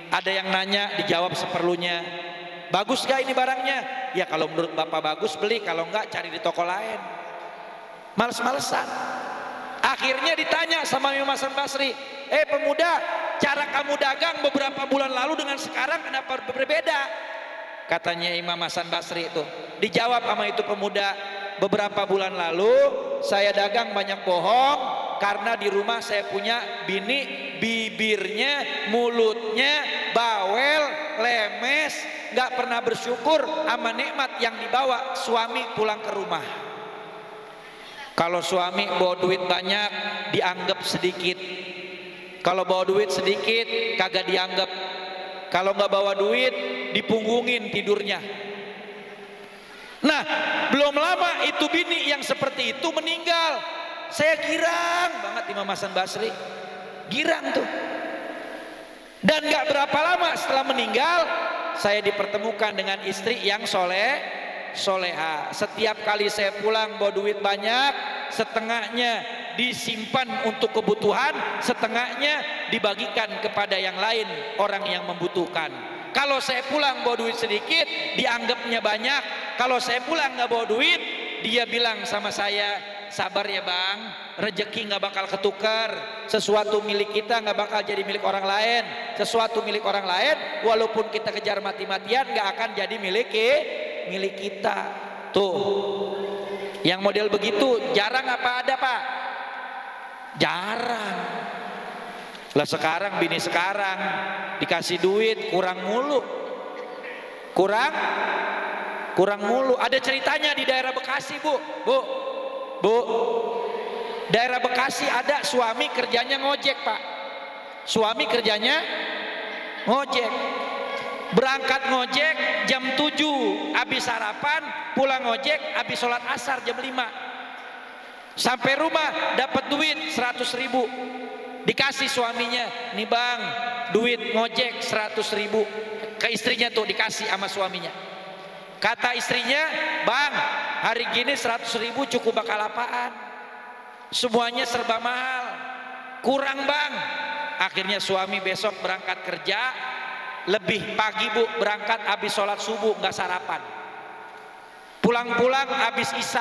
ada yang nanya dijawab seperlunya. Bagus gak ini barangnya? Ya kalau menurut bapak bagus beli, kalau enggak cari di toko lain. Males-malesan. Akhirnya ditanya sama Imam Hasan Basri, pemuda, cara kamu dagang beberapa bulan lalu dengan sekarang kenapa berbeda? Katanya Imam Hasan Basri itu, dijawab sama itu pemuda, beberapa bulan lalu saya dagang banyak bohong karena di rumah saya punya bini, bibirnya, mulutnya bawel, lemes, gak pernah bersyukur sama nikmat yang dibawa suami pulang ke rumah. Kalau suami bawa duit banyak dianggap sedikit, kalau bawa duit sedikit kagak dianggap, kalau nggak bawa duit dipunggungin tidurnya. Nah, belum lama itu bini yang seperti itu meninggal. Saya girang banget Imam Hasan Basri, girang tuh. Dan nggak berapa lama setelah meninggal, saya dipertemukan dengan istri yang soleha. Setiap kali saya pulang bawa duit banyak, setengahnya disimpan untuk kebutuhan, setengahnya dibagikan kepada yang lain, orang yang membutuhkan. Kalau saya pulang bawa duit sedikit, dianggapnya banyak. Kalau saya pulang nggak bawa duit, dia bilang sama saya, sabar ya bang, rezeki nggak bakal ketukar. Sesuatu milik kita nggak bakal jadi milik orang lain. Sesuatu milik orang lain, walaupun kita kejar mati-matian, nggak akan jadi milik kita. Tuh, yang model begitu jarang apa ada Pak? Jarang. Lah sekarang bini sekarang dikasih duit kurang mulu, kurang mulu. Ada ceritanya di daerah Bekasi bu. Daerah Bekasi ada suami kerjanya ngojek Pak. Suami kerjanya ngojek. Berangkat ngojek jam 7, habis sarapan, pulang ngojek, habis sholat asar jam 5. Sampai rumah dapat duit 100.000. Dikasih suaminya, nih bang, duit ngojek 100.000. Ke istrinya tuh dikasih sama suaminya. Kata istrinya, bang, hari gini 100.000 cukup bakal apaan? Semuanya serba mahal, kurang bang. Akhirnya suami besok berangkat kerja lebih pagi bu, berangkat habis sholat subuh nggak sarapan, pulang habis isya,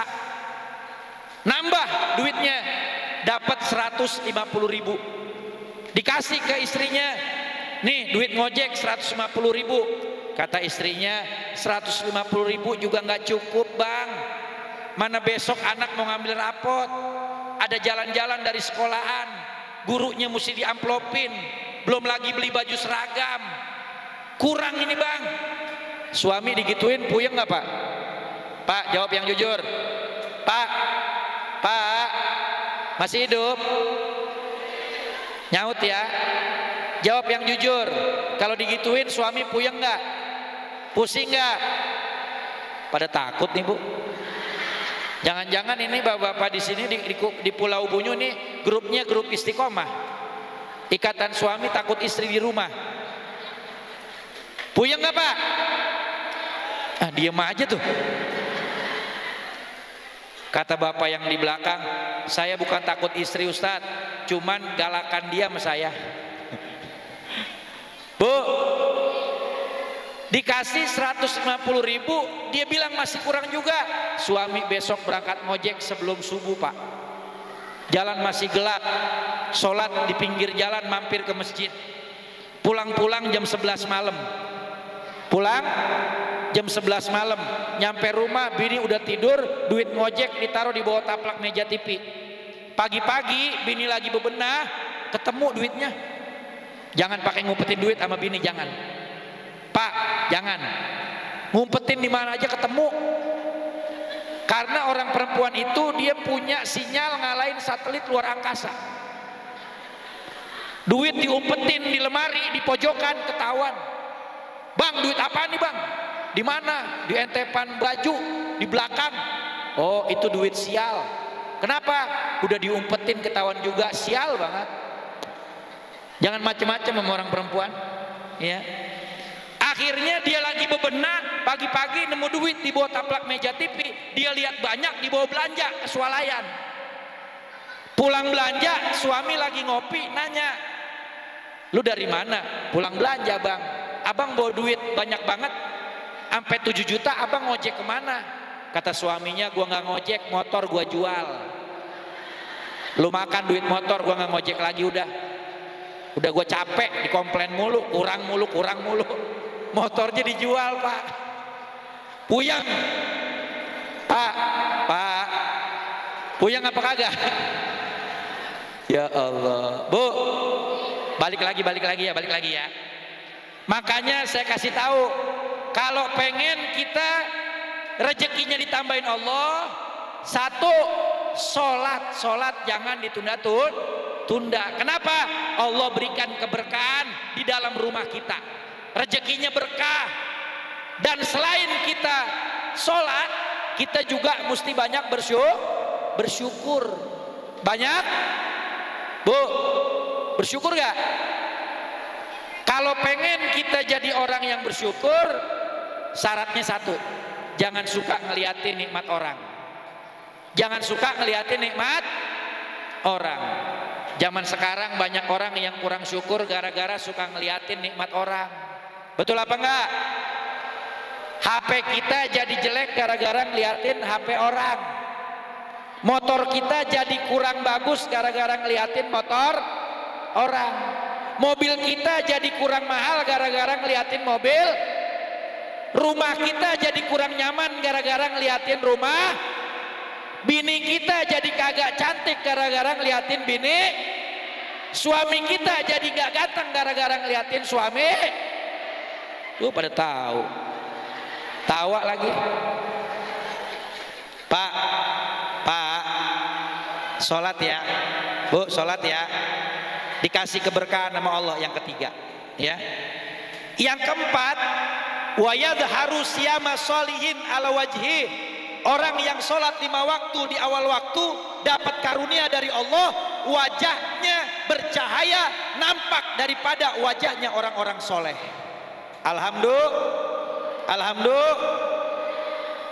nambah duitnya dapat 150.000. Dikasih ke istrinya, nih duit ngojek 150.000. Kata istrinya, 150.000 juga nggak cukup bang, mana besok anak mau ngambil rapot, ada jalan-jalan dari sekolahan, gurunya mesti diamplopin, belum lagi beli baju seragam, kurang ini bang. Suami digituin puyeng nggak Pak? Pak, jawab yang jujur. Pak masih hidup? Nyaut ya, jawab yang jujur. Kalau digituin suami puyeng nggak? Pusing nggak? Pada takut nih bu. Jangan-jangan ini bapak-bapak di sini di Pulau Bunyu nih grupnya grup istiqomah, ikatan suami takut istri di rumah. Puyeng nggak Pak? Ah, diem aja tuh. Kata bapak yang di belakang, saya bukan takut istri Ustadz, cuman galakan dia sama saya. Bu, dikasih 150.000, dia bilang masih kurang juga. Suami besok berangkat ngojek sebelum subuh Pak. jalan masih gelap, sholat di pinggir jalan, mampir ke masjid, pulang-pulang jam 11 malam, pulang jam 11 malam, nyampe rumah bini udah tidur, duit ngojek ditaruh di bawah taplak meja TV. Pagi-pagi bini lagi bebenah, ketemu duitnya. Jangan pakai ngumpetin duit sama bini, jangan. Pak, jangan. Ngumpetin di mana aja ketemu. Karena orang perempuan itu dia punya sinyal ngalahin satelit luar angkasa. Duit diumpetin di lemari, di pojokan, ketahuan. Bang, duit apa nih bang? Di mana? Di entepan baju, di belakang. Oh, itu duit sial. Kenapa? Udah diumpetin, ketahuan juga, sial banget. Jangan macem-macem sama orang perempuan, ya. Akhirnya dia lagi bebenah, pagi-pagi nemu duit di bawah taplak meja TV. Dia lihat banyak di bawah belanja, kesualayan. Pulang belanja, suami lagi ngopi, nanya, lu dari mana? Pulang belanja bang. Abang bawa duit banyak banget, sampai 7 juta. Abang ngojek kemana? Kata suaminya, gua nggak ngojek, motor gua jual. Lu makan duit motor, gua nggak ngojek lagi udah gua capek, dikomplain mulu, kurang mulu. Motornya dijual pak. Puyang pak, puyang apa kagak? Ya Allah, bu, balik lagi ya. Makanya saya kasih tahu, kalau pengen kita rezekinya ditambahin Allah, satu, sholat jangan ditunda-tunda. Kenapa? Allah berikan keberkahan di dalam rumah kita, rezekinya berkah. Dan selain kita sholat, kita juga mesti banyak bersyukur. Banyak, bu, bersyukur gak? Kalau pengen kita jadi orang yang bersyukur, syaratnya satu, jangan suka ngeliatin nikmat orang. Jangan suka ngeliatin nikmat orang. Zaman sekarang banyak orang yang kurang syukur gara-gara suka ngeliatin nikmat orang. Betul apa enggak? HP kita jadi jelek gara-gara ngeliatin HP orang. Motor kita jadi kurang bagus gara-gara ngeliatin motor orang. Mobil kita jadi kurang mahal gara-gara ngeliatin mobil. Rumah kita jadi kurang nyaman gara-gara ngeliatin rumah. Bini kita jadi kagak cantik gara-gara ngeliatin bini. Suami kita jadi gak ganteng gara-gara ngeliatin suami. Tuh pada tahu, tawa lagi. Pak, sholat ya, bu, sholat ya. Dikasih keberkahan sama Allah. Yang ketiga, ya. Yang keempat, wa yadharu siyama sholihin ala wajhi. Orang yang sholat 5 waktu di awal waktu dapat karunia dari Allah, wajahnya bercahaya, nampak daripada wajahnya orang-orang soleh. Alhamdulillah.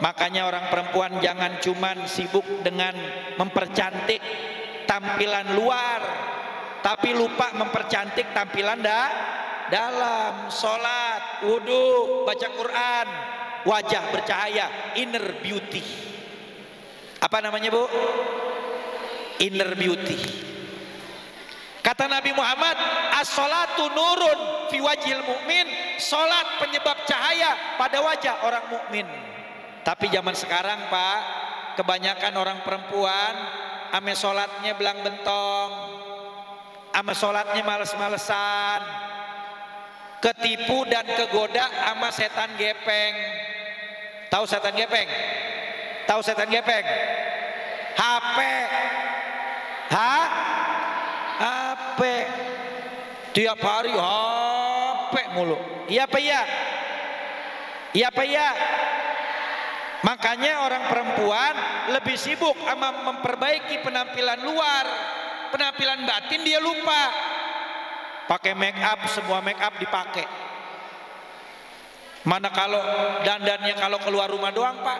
Makanya orang perempuan jangan cuman sibuk dengan mempercantik tampilan luar, tapi lupa mempercantik tampilan dalam. Sholat, wudhu, baca Quran, wajah bercahaya, inner beauty. Apa namanya bu? Inner beauty. Kata Nabi Muhammad, as-sholatu nurun fi wajhil mu'min. Sholat penyebab cahaya pada wajah orang mukmin. Tapi zaman sekarang pak, kebanyakan orang perempuan ame sholatnya belang bentong, ame sholatnya males-malesan, ketipu dan kegoda sama setan gepeng. Tahu setan gepeng? Tahu setan gepeng? HP. HP. Tiap hari HP mulu. Iya apa iya? Iya apa iya? Makanya orang perempuan lebih sibuk sama memperbaiki penampilan luar, penampilan batin dia lupa. Pakai make up, semua make up dipakai. Mana kalau dandannya kalau keluar rumah doang pak.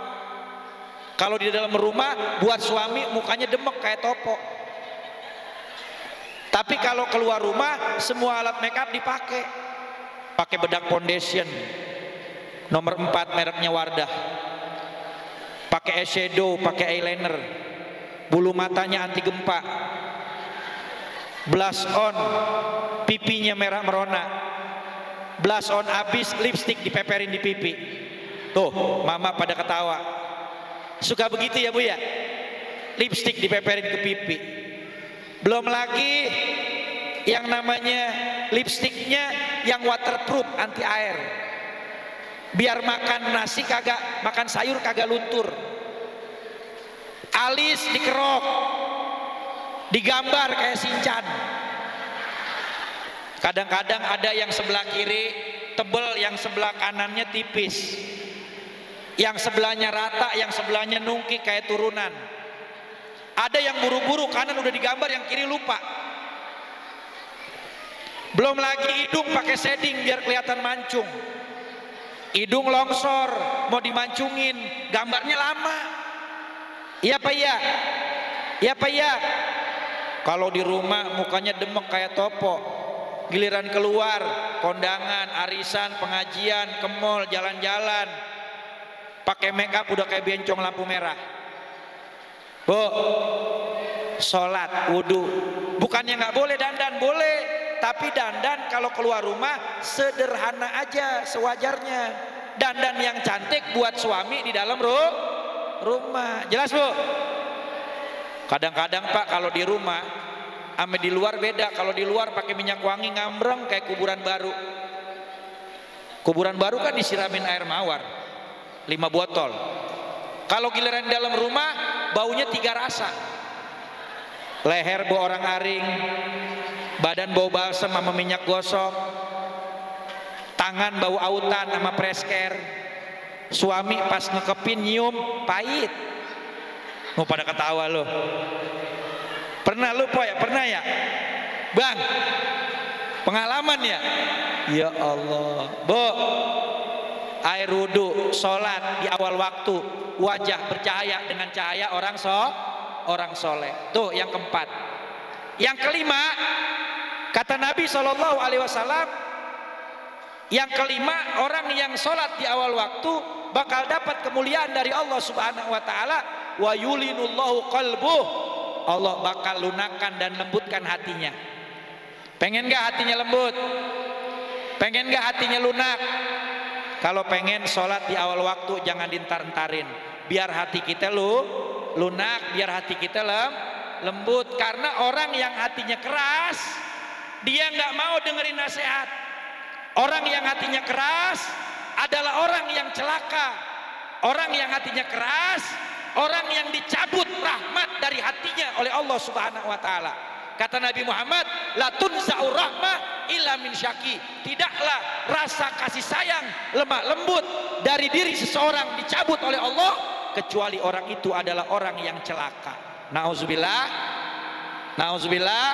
Kalau di dalam rumah buat suami mukanya demek kayak topo. Tapi kalau keluar rumah semua alat make up dipakai. Pakai bedak foundation nomor 4 mereknya Wardah. Pakai eyeshadow, pakai eyeliner, bulu matanya anti gempa, blush on, pipinya merah merona, blush on habis, lipstick dipeperin di pipi. Tuh, mama pada ketawa. Suka begitu ya Bu ya? Lipstick dipeperin ke pipi. Belum lagi yang namanya lipsticknya yang waterproof, anti air. Biar makan nasi kagak, makan sayur kagak luntur. Alis dikerok, digambar kayak Shinchan. Kadang-kadang ada yang sebelah kiri tebel, yang sebelah kanannya tipis, yang sebelahnya rata, yang sebelahnya nungki kayak turunan. Ada yang buru-buru kanan udah digambar, yang kiri lupa. Belum lagi hidung pakai shading biar kelihatan mancung. Hidung longsor, mau dimancungin, gambarnya lama. Iya Pak ya? Iya Pak ya? Kalau di rumah mukanya demek kayak topo. Giliran keluar, kondangan, arisan, pengajian, ke mall, jalan-jalan, pakai make up udah kayak bencong lampu merah. Bu, sholat, wudhu, bukannya nggak boleh dandan, boleh, tapi dandan kalau keluar rumah sederhana aja, sewajarnya. Dandan yang cantik buat suami di dalam rumah. Jelas Bu? Kadang-kadang Pak kalau di rumah ame di luar beda. Kalau di luar pakai minyak wangi ngambreng kayak kuburan baru. Kuburan baru kan disiramin air mawar 5 botol. Kalau giliran di dalam rumah baunya 3 rasa. Leher bau orang aring, badan bau balsem sama minyak gosok, tangan bau autan sama presker, suami pas ngekepin nyium pahit. Mau pada ketawa loh. Pernah lu Po ya? Pernah ya? Bang, pengalaman ya? Ya Allah. Bu, air wudhu, sholat di awal waktu, wajah bercahaya dengan cahaya orang soleh. Tuh yang keempat. Yang kelima, kata Nabi SAW, yang kelima, orang yang sholat di awal waktu bakal dapat kemuliaan dari Allah Subhanahu Wa Taala. Wa yulinullahu qalbuh, Allah bakal lunakkan dan lembutkan hatinya. Pengen gak hatinya lembut? Pengen gak hatinya lunak? Kalau pengen sholat di awal waktu jangan dintar-ntarin, biar hati kita lunak, biar hati kita lembut. Karena orang yang hatinya keras, dia nggak mau dengerin nasihat. Orang yang hatinya keras adalah orang yang celaka. Orang yang hatinya keras, orang yang dicabut rahmat dari hatinya oleh Allah Subhanahu Wa Taala. Kata Nabi Muhammad, la tunza'ur rahmah illa min syaki. Tidaklah rasa kasih sayang lemah lembut dari diri seseorang dicabut oleh Allah kecuali orang itu adalah orang yang celaka. Nauzubillah. Nauzubillah.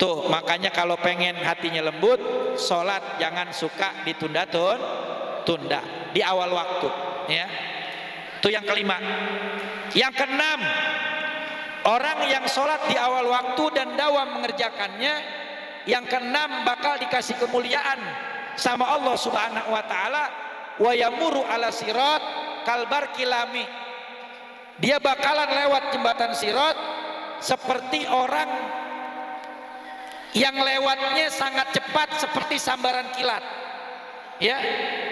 Tuh, makanya kalau pengen hatinya lembut, sholat jangan suka ditunda-tunda di awal waktu, ya. Itu yang kelima. Yang keenam, orang yang sholat di awal waktu dan dawam mengerjakannya, yang keenam bakal dikasih kemuliaan sama Allah Subhanahu Wa Taala. Wa yamuru ala sirat kalbar kilami. Dia bakalan lewat jembatan sirat seperti orang yang lewatnya sangat cepat, seperti sambaran kilat, ya,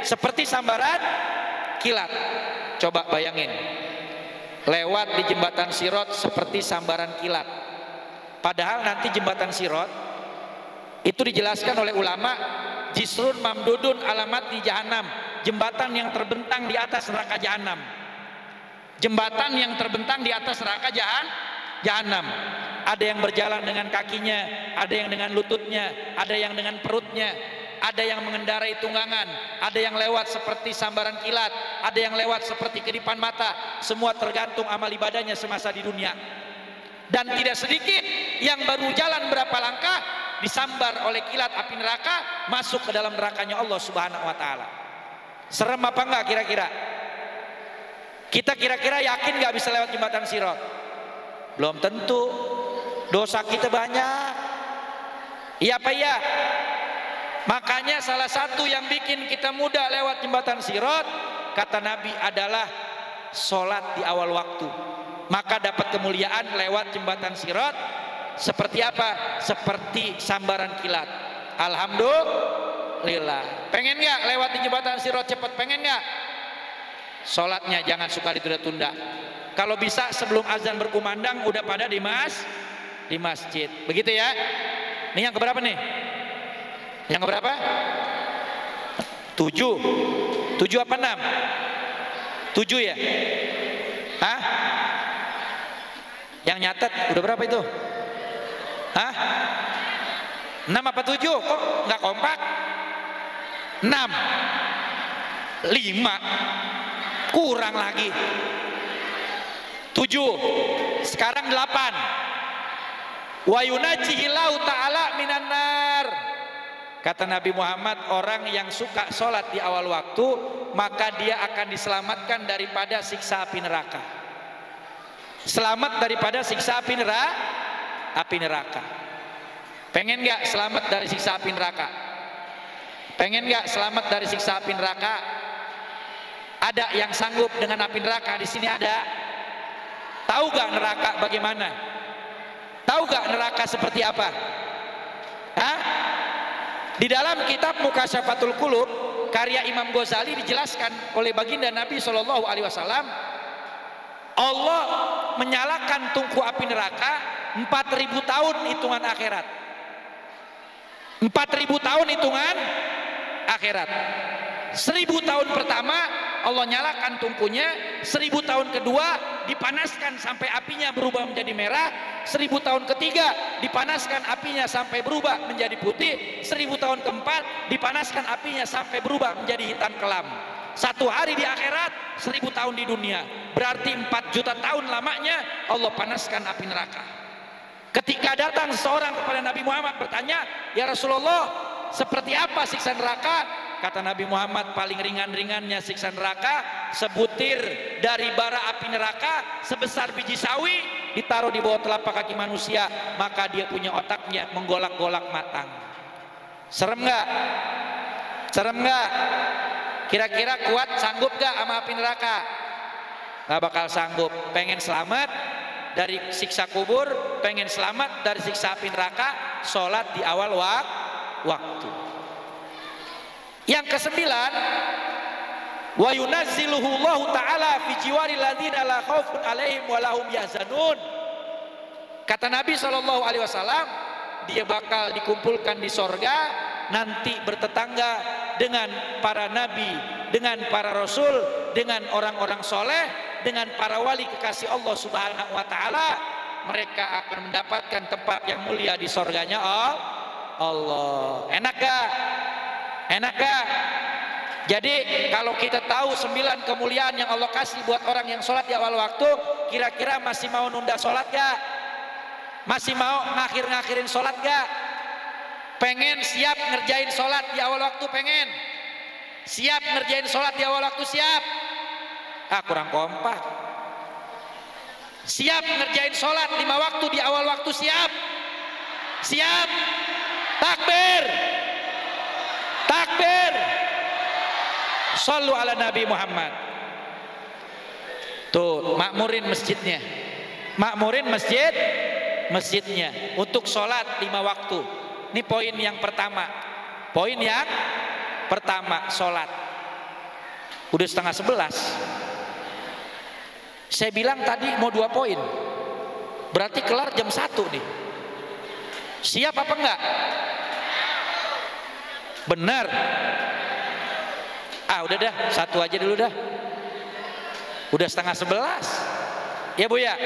seperti sambaran kilat. Coba bayangin, lewat di jembatan sirat seperti sambaran kilat. Padahal nanti jembatan sirat itu dijelaskan oleh ulama, jisrun mamdudun alamat di jahanam, jembatan yang terbentang di atas neraka jahanam. Jembatan yang terbentang di atas neraka jahanam. Ada yang berjalan dengan kakinya, ada yang dengan lututnya, ada yang dengan perutnya, ada yang mengendarai tunggangan, ada yang lewat seperti sambaran kilat, ada yang lewat seperti kedipan mata. Semua tergantung amal ibadahnya semasa di dunia. Dan tidak sedikit yang baru jalan berapa langkah disambar oleh kilat api neraka, masuk ke dalam nerakanya Allah Subhanahu Wa Taala. Serem apa enggak kira-kira? Kita kira-kira yakin gak bisa lewat jembatan sirat? Belum tentu. Dosa kita banyak. Iya apa iya? Makanya salah satu yang bikin kita mudah lewat jembatan sirat, kata Nabi, adalah sholat di awal waktu. maka dapat kemuliaan lewat jembatan Sirat. Seperti apa? Seperti sambaran kilat. Alhamdulillah. Pengen nggak lewat di jembatan Sirat cepat? Pengen nggak? Sholatnya jangan suka ditunda-tunda. Kalau bisa sebelum azan berkumandang udah pada di masjid. Begitu ya. Ini yang keberapa nih? Yang keberapa? 7. 7 apa 6? 7 ya? Hah? Yang nyatet udah berapa itu? Hah? 6 apa 7? Kok nggak kompak? 6. 5. Kurang lagi. 7. Sekarang 8. Wa yunajjihillahu ta'ala minan nar. Kata Nabi Muhammad, orang yang suka sholat di awal waktu, maka dia akan diselamatkan daripada siksa api neraka. Selamat daripada siksa api neraka. Pengen gak selamat dari siksa api neraka? Pengen gak selamat dari siksa api neraka? Ada yang sanggup dengan api neraka? Di sini ada. Tahu gak neraka bagaimana? Tahu gak neraka seperti apa? Hah? Di dalam kitab Mukasyafatul Qulub karya Imam Ghazali dijelaskan oleh baginda Nabi SAW, Allah menyalakan tungku api neraka 4.000 tahun hitungan akhirat. 4.000 tahun hitungan akhirat. 1.000 tahun pertama Allah nyalakan tungkunya, 1.000 tahun kedua dipanaskan sampai apinya berubah menjadi merah, 1.000 tahun ketiga dipanaskan apinya sampai berubah menjadi putih, 1.000 tahun keempat dipanaskan apinya sampai berubah menjadi hitam kelam. 1 hari di akhirat, 1.000 tahun di dunia. Berarti 4 juta tahun lamanya Allah panaskan api neraka. Ketika datang seorang kepada Nabi Muhammad bertanya, ya Rasulullah, seperti apa siksa neraka? Kata Nabi Muhammad, paling ringan-ringannya siksa neraka sebutir dari bara api neraka sebesar biji sawi ditaruh di bawah telapak kaki manusia, maka dia punya otaknya menggolak-golak matang. Serem nggak? Serem nggak? Kira-kira kuat, sanggup nggak sama api neraka? Nggak bakal sanggup. Pengen selamat dari siksa kubur, pengen selamat dari siksa api neraka, sholat di awal waktu. Yang ke-9, wa yunazziluhu Allah Ta'ala fi jiwaril ladzina la khaufun 'alaihim wa lahum yahzanun. Kata Nabi SAW, dia bakal dikumpulkan di sorga, nanti bertetangga dengan para nabi, dengan para rasul, dengan orang-orang soleh, dengan para wali kekasih Allah Subhanahu wa Ta'ala. Mereka akan mendapatkan tempat yang mulia di sorganya Allah. Enak gak? Enak gak? Jadi kalau kita tahu 9 kemuliaan yang Allah kasih buat orang yang sholat di awal waktu, kira-kira masih mau nunda sholat gak? Masih mau ngakhir-ngakhirin sholat gak? Pengen siap ngerjain sholat di awal waktu? Pengen siap ngerjain sholat di awal waktu? Siap? Kurang kompak. Siap ngerjain sholat 5 waktu di awal waktu? Siap? Siap? Takbir! Takbir! Shallu ala Nabi Muhammad. Tuh, makmurin masjidnya. Makmurin masjidnya untuk sholat 5 waktu. Ini poin yang pertama. Poin yang pertama, sholat. Udah setengah 11. Saya bilang tadi mau 2 poin. Berarti kelar jam 1 nih. Siap apa enggak? Benar. Udah dah, 1 aja dulu dah. Udah setengah 11. Ya Bu ya.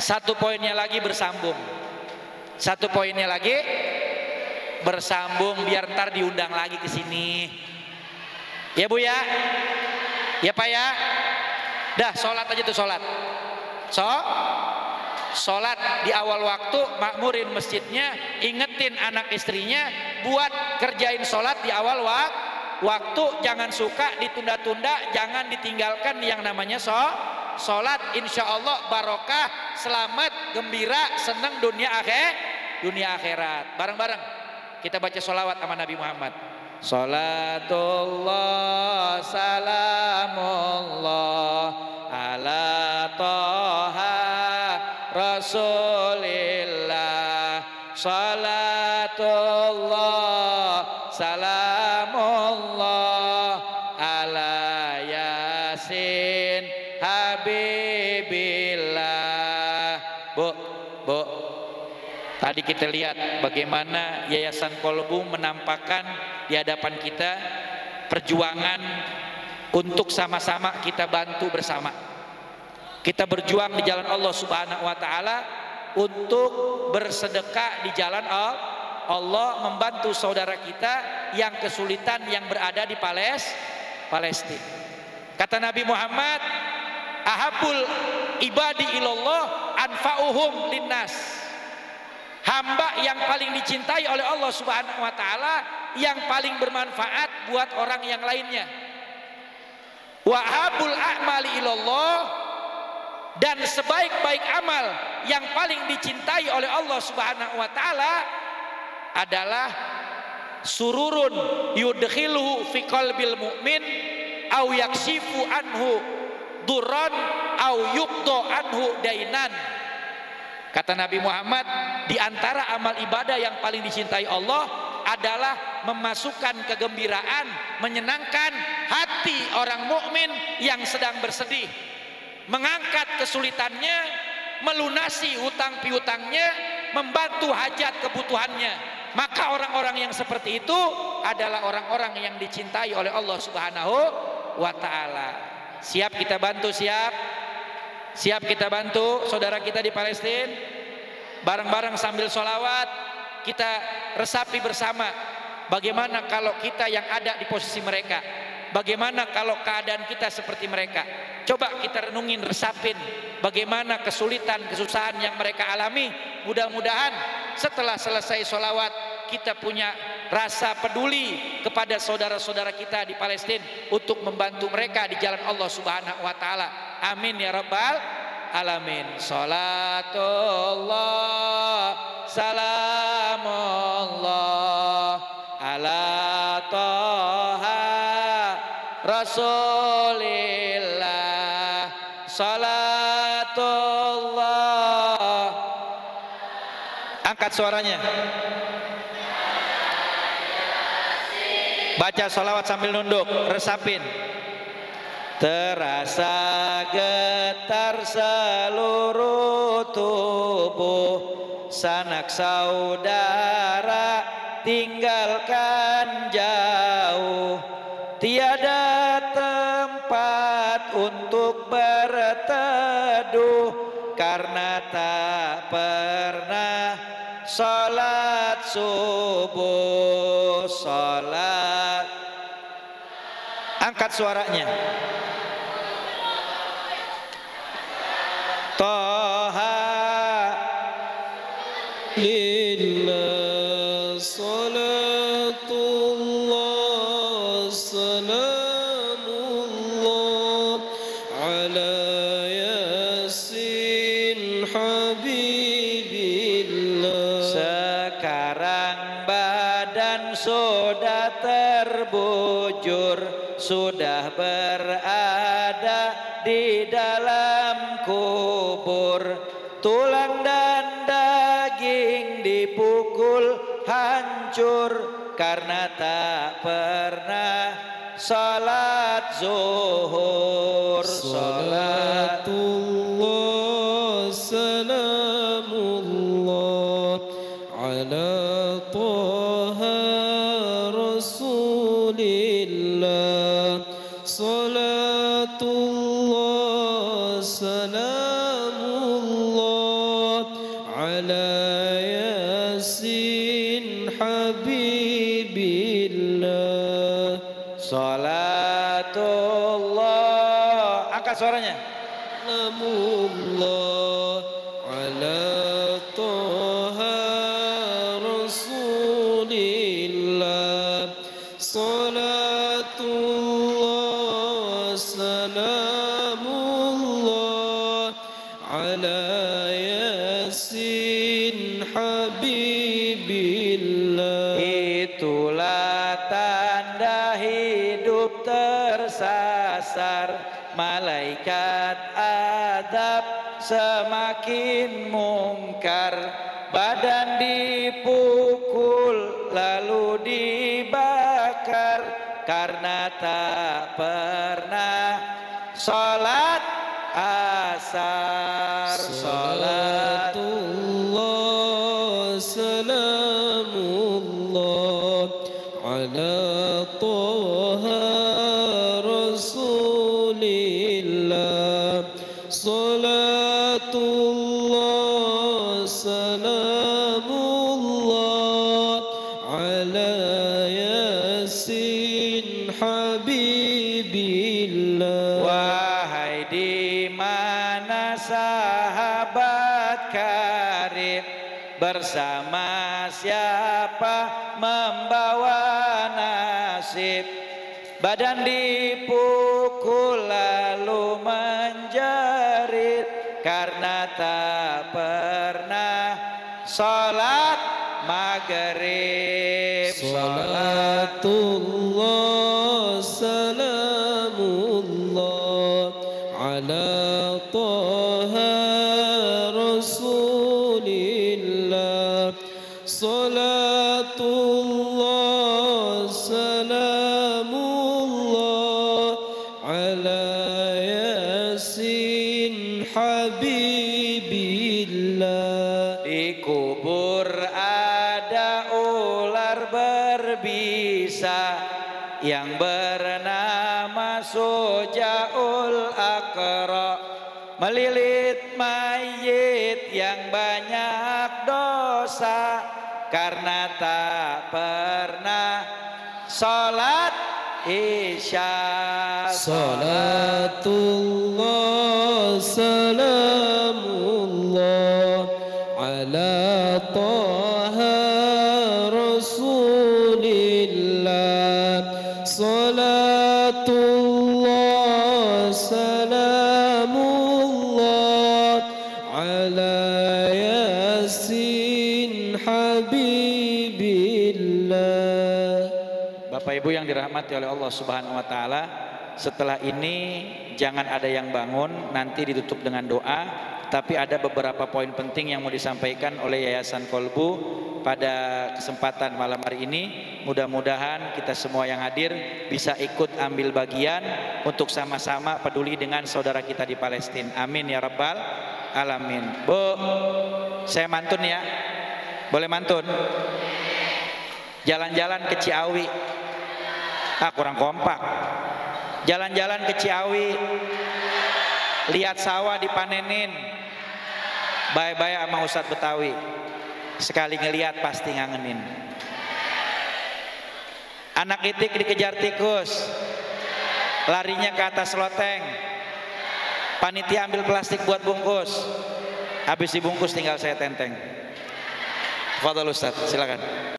1 poinnya lagi bersambung. 1 poinnya lagi bersambung biar ntar diundang lagi ke sini. Ya Bu ya. Ya Pak ya. Dah, sholat aja tuh, sholat. Sholat di awal waktu, makmurin masjidnya, ingetin anak istrinya buat kerjain sholat di awal waktu. Jangan suka ditunda-tunda, jangan ditinggalkan yang namanya sholat. Insya Allah barokah, selamat, gembira, senang dunia akhirat. Bareng-bareng kita baca sholawat sama Nabi Muhammad. Salatullah salamullah ala toha Yasin Habibillah. Bu, tadi kita lihat bagaimana Yayasan Kolbu menampakkan di hadapan kita perjuangan untuk sama-sama kita bantu bersama. Kita berjuang di jalan Allah Subhanahu wa taala untuk bersedekah di jalan Allah, membantu saudara kita yang kesulitan yang berada di Palestina. Kata Nabi Muhammad, ahabul ibadi ilallah anfa'uhum linnas. Hamba yang paling dicintai oleh Allah Subhanahu wa taala, yang paling bermanfaat buat orang yang lainnya. Wa ahabul a'mali ilallah, dan sebaik-baik amal yang paling dicintai oleh Allah Subhanahu wa taala adalah sururun yudkhiluhu fi qalbil mu'min au yakshifu anhu durran au yuqda anhu dainan. Kata Nabi Muhammad, di antara amal ibadah yang paling dicintai Allah adalah memasukkan kegembiraan, menyenangkan hati orang mukmin yang sedang bersedih, mengangkat kesulitannya, melunasi hutang piutangnya, membantu hajat kebutuhannya. Maka orang-orang yang seperti itu adalah orang-orang yang dicintai oleh Allah Subhanahu wa taala. Siap kita bantu, siap kita bantu saudara kita di Palestina. Bareng-bareng sambil sholawat kita resapi bersama, bagaimana kalau kita yang ada di posisi mereka, bagaimana kalau keadaan kita seperti mereka. Coba kita renungin, resapin bagaimana kesulitan, kesusahan yang mereka alami. Mudah-mudahan setelah selesai sholawat kita punya rasa peduli kepada saudara-saudara kita di Palestina untuk membantu mereka di jalan Allah Subhanahu wa taala. Amin ya rabbal alamin. Salatullah salamullah ala toha rasulillah. Salatullah, angkat suaranya, baca sholawat sambil nunduk, resapin. Terasa getar seluruh tubuh, sanak saudara tinggalkan jauh, tiada tempat untuk berteduh karena tak pernah sholat subuh. Sholat, angkat suaranya. Toha lillah salatullah salamullah ala yasin habibillah. Sekarang badan sudah terbujur, sudah berada di dalam kubur, tulang dan daging dipukul hancur karena tak pernah salat zuhur. Salatullah salamullah ala toha rasulillah. Salatullah salamullah ala yasin habibillah. Salatullah, angkat suaranya. Salamullah ala toha rasulillah. Salatullah salamullah ala yasin habibillah. Itulah tanda hidup tersasar, malaikat adab semakin mungkar, badan dipukul lalu dibakar karena tak pernah salat asar, salat Salatullah salamullah ala Taha Rasulillah. Salatullah salamullah ala Yasin Habibillah. Wahai di mana sahabat karib, bersama siapa membawa nasib, badan dipukul lalu menjerit karena tak pernah salat maghrib. Salatullah salamullah ala Taha Rasulillah. Salatullah salamullah ala Yasin Habibillah. Di kubur ada ular berbisa yang bernama Sujaul Aqra, melilit mayit yang banyak dosa karena tak pernah salat isya. Salatullah salamullah ala Taha Rasulillah. Salatullah salamullah ala Yasin Habibillah. Bapak Ibu yang dirahmati oleh Allah Subhanahu wa taala, setelah ini jangan ada yang bangun, nanti ditutup dengan doa, tapi ada beberapa poin penting yang mau disampaikan oleh Yayasan Kolbu pada kesempatan malam hari ini. Mudah-mudahan kita semua yang hadir bisa ikut ambil bagian untuk sama-sama peduli dengan saudara kita di Palestina. Amin ya rabbal alamin. Bu, saya mantun ya. Boleh mantun? Jalan-jalan ke Ciawi. Kurang kompak. Jalan-jalan ke Ciawi, lihat sawah dipanenin, bye-bye sama Ustadz Betawi. Sekali ngelihat pasti ngangenin. Anak itik dikejar tikus, larinya ke atas loteng. Panitia ambil plastik buat bungkus, habis dibungkus tinggal saya tenteng. Fadhol Ustadz, silakan.